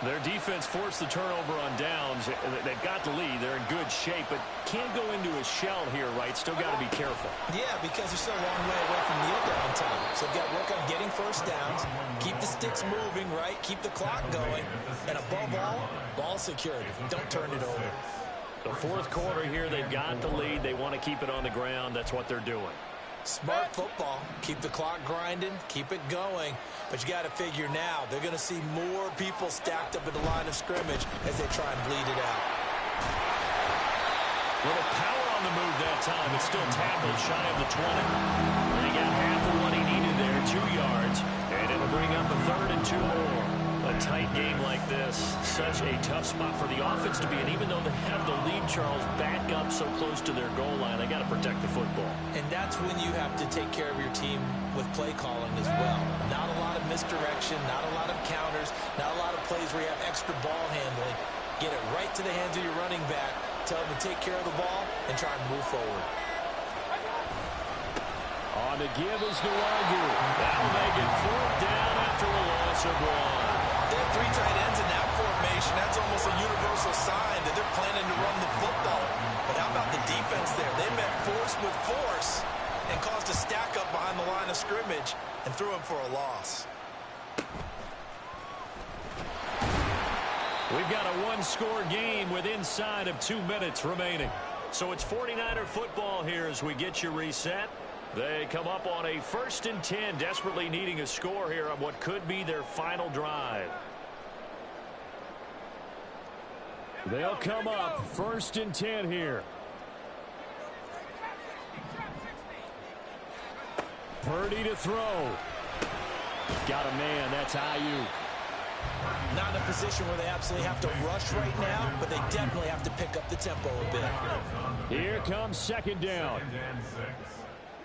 Their defense forced the turnover on downs. They've got the lead. They're in good shape, but can't go into a shell here, right? Still got to be careful. Yeah, because they're still a long way away from kneel down time. So they've got to work on getting first downs, keep the sticks moving, right? Keep the clock going. And above all, ball security. Don't turn it over. The 4th quarter here, they've got the lead. They want to keep it on the ground. That's what they're doing. Smart football. Keep the clock grinding. Keep it going. But you got to figure now, they're going to see more people stacked up at the line of scrimmage as they try and bleed it out. Little power on the move that time. It's still tackled shy of the 20. He got half of what he needed there, 2 yards. And it'll bring up a 3rd and 2 more. A tight game like this, such a tough spot for the offense to be in. Even though they have the lead, Charles, back up so close to their goal line, they got to protect the football. And that's when you have to take care of your team with play calling as well. Not a lot of misdirection, not a lot of counters, not a lot of plays where you have extra ball handling. Get it right to the hands of your running back, tell him to take care of the ball, and try and move forward. On the give is Nwangu. That'll make it 4th down after a loss of 1. They have 3 tight ends in that formation. That's almost a universal sign that they're planning to run the football. But how about the defense there? They met force with force and caused a stack up behind the line of scrimmage and threw him for a loss. We've got a 1-score game with inside of 2 minutes remaining. So it's 49er football here as we get you reset. They come up on a 1st and 10, desperately needing a score here on what could be their final drive. They'll come up 1st and 10 here. Purdy to throw. Got a man. That's Ayuk. Not in a position where they absolutely have to rush right now, but they definitely have to pick up the tempo a bit. Here comes 2nd down.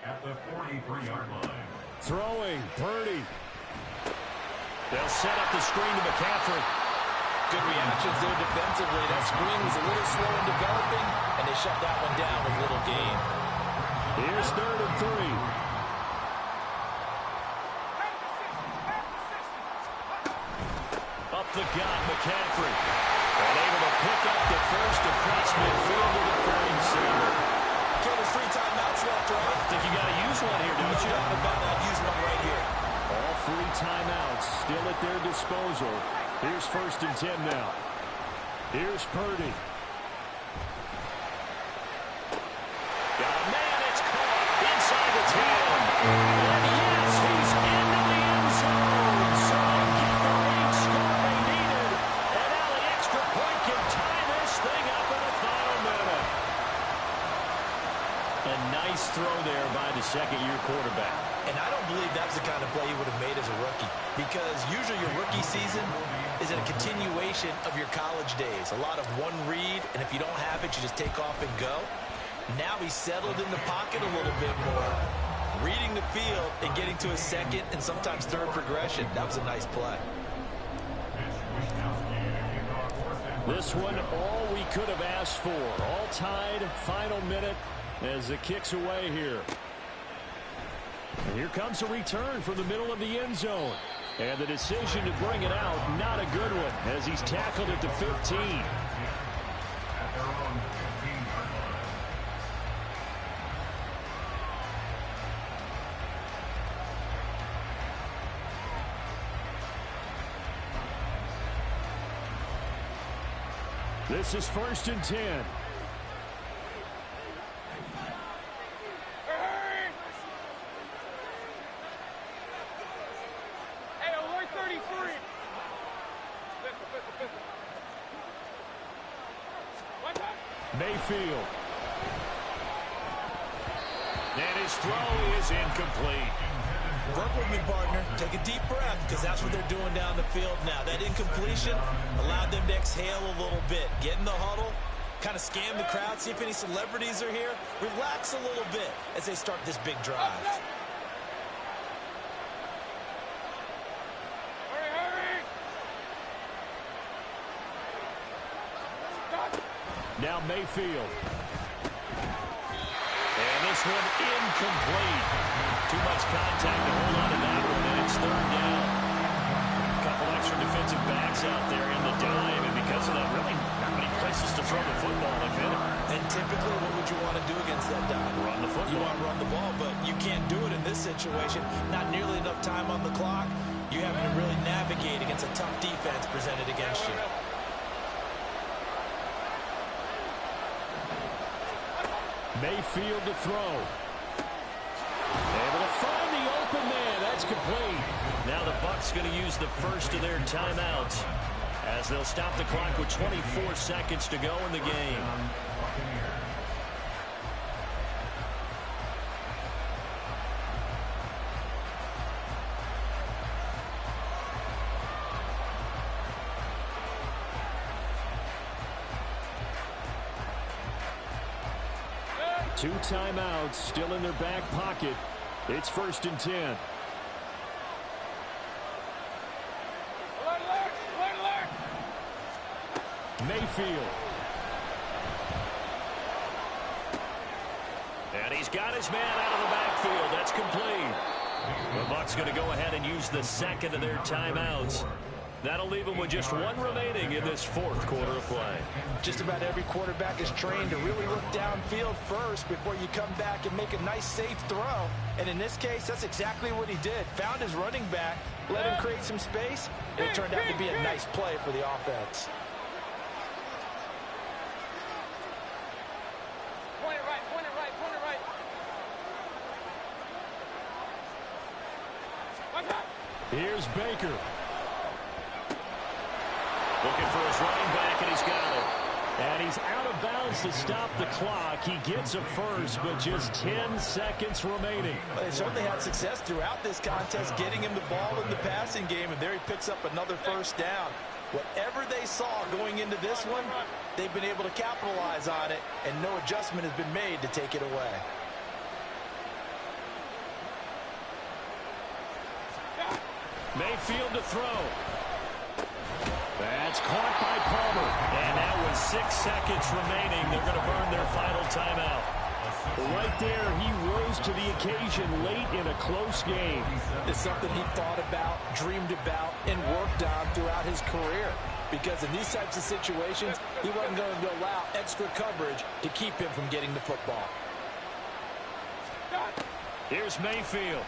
At the 43-yard line. Throwing, Purdy. They'll set up the screen to McCaffrey. Good reactions there defensively. That screen was a little slow in developing, and they shut that one down with little gain. Here's 3rd and 3. Up the gut, McCaffrey. And able to pick up the first across midfield to the 37. Okay, there's 3 timeouts left, right? I think you got to use one here, don't you? No doubt about that. Use one right here. All 3 timeouts still at their disposal. Here's 1st and 10 now. Here's Purdy. Got a man. It's caught inside the 10. And yes, he's into the end zone. So get the late score they needed. And now the extra point can tie this thing up in the final minute. A nice throw there by the 2nd-year quarterback. And I don't believe that's the kind of play he would have made as a rookie, because usually your rookie season is a continuation of your college days. A lot of one read, and if you don't have it, you just take off and go. Now he's settled in the pocket a little bit more, reading the field and getting to a 2nd and sometimes 3rd progression. That was a nice play. This one, all we could have asked for. All tied, final minute as the kick's away here. And here comes a return from the middle of the end zone. And the decision to bring it out, not a good one, as he's tackled at the 15. At their own 15-yard line. This is 1st and 10. Mayfield. And his throw is incomplete. Work with me, partner. Take a deep breath, because that's what they're doing down the field now. That incompletion allowed them to exhale a little bit. Get in the huddle, kind of scan the crowd, see if any celebrities are here. Relax a little bit as they start this big drive. Now Mayfield. And this one incomplete. Too much contact to hold on to that one, and it's 3rd down. A couple extra defensive backs out there in the dime, and because of that, really not many places to throw the football if any. And typically, what would you want to do against that dime? Run the football. You want to run the ball, but you can't do it in this situation. Not nearly enough time on the clock. You're having to really navigate against a tough defense presented against you. Mayfield to throw. Able to find the open man. That's complete. Now the Bucs going to use the first of their timeouts as they'll stop the clock with 24 seconds to go in the game. 2 timeouts still in their back pocket. It's 1st and 10. Alert, alert, alert, alert. Mayfield. And he's got his man out of the backfield. That's complete. The Bucs going to go ahead and use the second of their timeouts. That'll leave them with just 1 remaining in this 4th quarter of play. Just about every quarterback is trained to really look downfield first before you come back and make a nice, safe throw. And in this case, that's exactly what he did. Found his running back, let him create some space, and it turned out to be a nice play for the offense. Point it right, point it right, point it right. Watch out. Here's Baker. Looking for his running back, and he's got it. And he's out of bounds to stop the clock. He gets a first, but just 10 seconds remaining. Well, they certainly had success throughout this contest, getting him the ball in the passing game, and there he picks up another first down. Whatever they saw going into this one, they've been able to capitalize on it, and no adjustment has been made to take it away. Mayfield to throw. That's caught by Palmer. And now with 6 seconds remaining, they're going to burn their final timeout. Right there, he rose to the occasion late in a close game. It's something he thought about, dreamed about, and worked on throughout his career. Because in these types of situations, he wasn't going to allow extra coverage to keep him from getting the football. Here's Mayfield.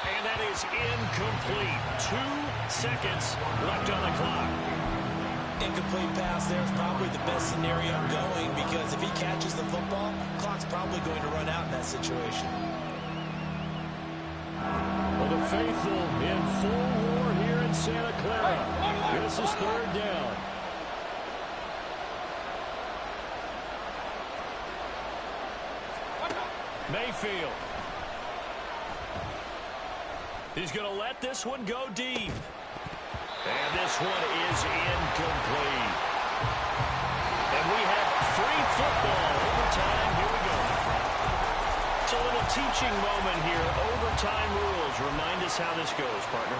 And that is incomplete. 2 seconds left on the clock. Incomplete pass there is probably the best scenario going, because if he catches the football, clock's probably going to run out in that situation. Well, the faithful in full war here in Santa Clara. This is 3rd down. Mayfield. He's going to let this one go deep. And this one is incomplete. And we have free football. Overtime, here we go. It's a little teaching moment here. Overtime rules. Remind us how this goes, partner.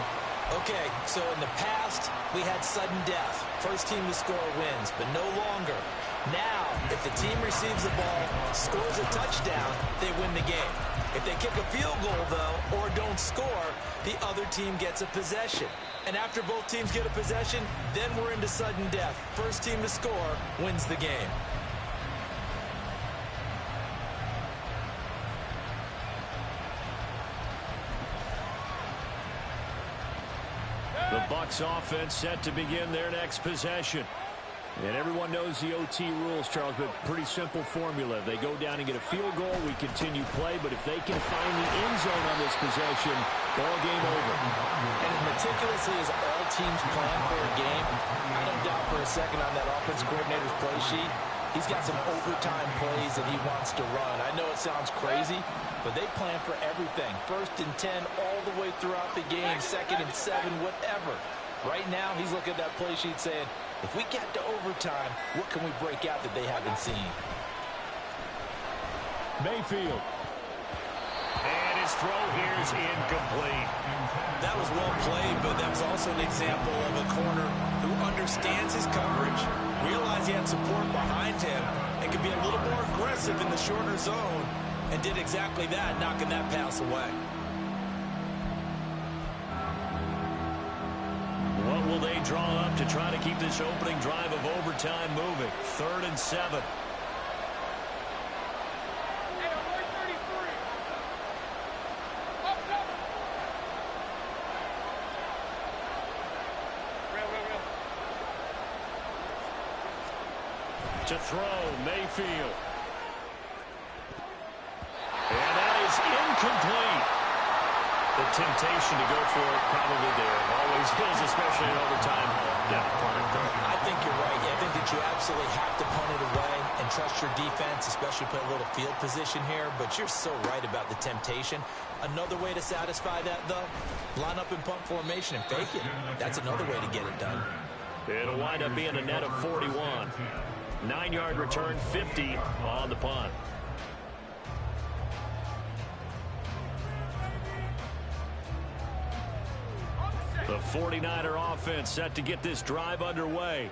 Okay, so in the past, we had sudden death. First team to score wins, but no longer. Now, if the team receives the ball, scores a touchdown, they win the game. If they kick a field goal, though, or don't score, the other team gets a possession. And after both teams get a possession, then we're into sudden death. First team to score wins the game. The Bucs offense set to begin their next possession. And everyone knows the OT rules, Charles, but pretty simple formula. They go down and get a field goal, we continue play, but if they can find the end zone on this possession, ball game over. And as meticulously as all teams plan for a game, I don't doubt for a second on that offense coordinator's play sheet, he's got some overtime plays that he wants to run. I know it sounds crazy, but they plan for everything. 1st and 10 all the way throughout the game, 2nd and 7, whatever. Right now, he's looking at that play sheet saying, if we get to overtime, what can we break out that they haven't seen? Mayfield. And his throw here is incomplete. That was well played, but that was also an example of a corner who understands his coverage, realized he had support behind him, and could be a little more aggressive in the shorter zone, and did exactly that, knocking that pass away. What will they draw up to try to keep this opening drive of overtime moving? 3rd and 7. Hey, on 133. Up, up. Real. To throw, Mayfield. And that is incomplete. The temptation to go for it probably there. Always is, especially in overtime. Yeah, punt it, go. I think you're right. I think that you absolutely have to punt it away and trust your defense, especially put a little field position here. But you're so right about the temptation. Another way to satisfy that, though, line up in punt formation and fake it. That's another way to get it done. It'll wind up being a net of 41. 9-yard return, 50 on the punt. The 49er offense set to get this drive underway.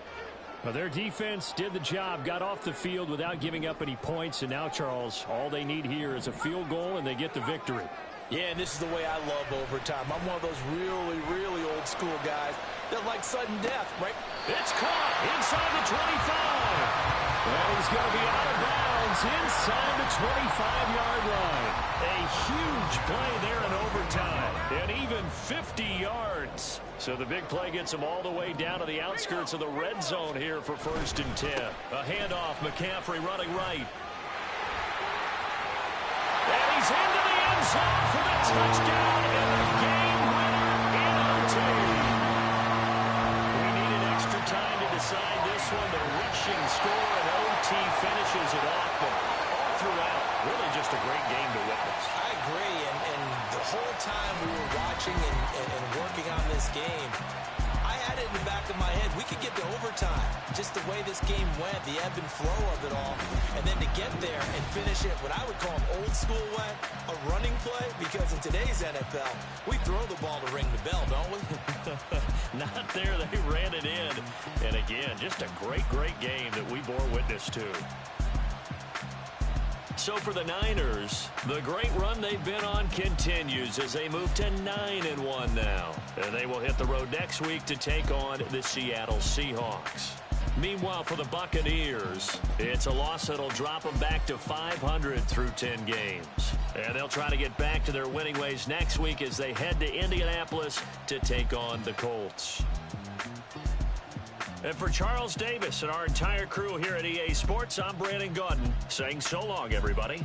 Well, their defense did the job, got off the field without giving up any points, and now, Charles, all they need here is a field goal, and they get the victory. Yeah, and this is the way I love overtime. I'm one of those really, really old school guys that like sudden death, right? It's caught inside the 25. And he's going to be out of bounds inside the 25-yard line. A huge play there in overtime, and even 50 yards. So the big play gets him all the way down to the outskirts of the red zone here for 1st and 10. A handoff, McCaffrey running right. And he's into the end zone for the touchdown and the game winner in OT. We needed extra time to decide this one. The rushing score and OT finishes it off, but all throughout, really just a great game to witness. I agree, and the whole time we were watching and working on this game, I had it in the back of my head. We could get to overtime. Just the way this game went, the ebb and flow of it all. And then to get there and finish it, what I would call an old school way, a running play, because in today's NFL, we throw the ball to ring the bell, don't we? Not there. They ran it in. And again, just a great, great game that we bore witness to. So for the Niners, the great run they've been on continues as they move to 9-1 now. And they will hit the road next week to take on the Seattle Seahawks. Meanwhile, for the Buccaneers, it's a loss that'll drop them back to 500 through 10 games. And they'll try to get back to their winning ways next week as they head to Indianapolis to take on the Colts. And for Charles Davis and our entire crew here at EA Sports, I'm Brandon Gaudin saying so long, everybody.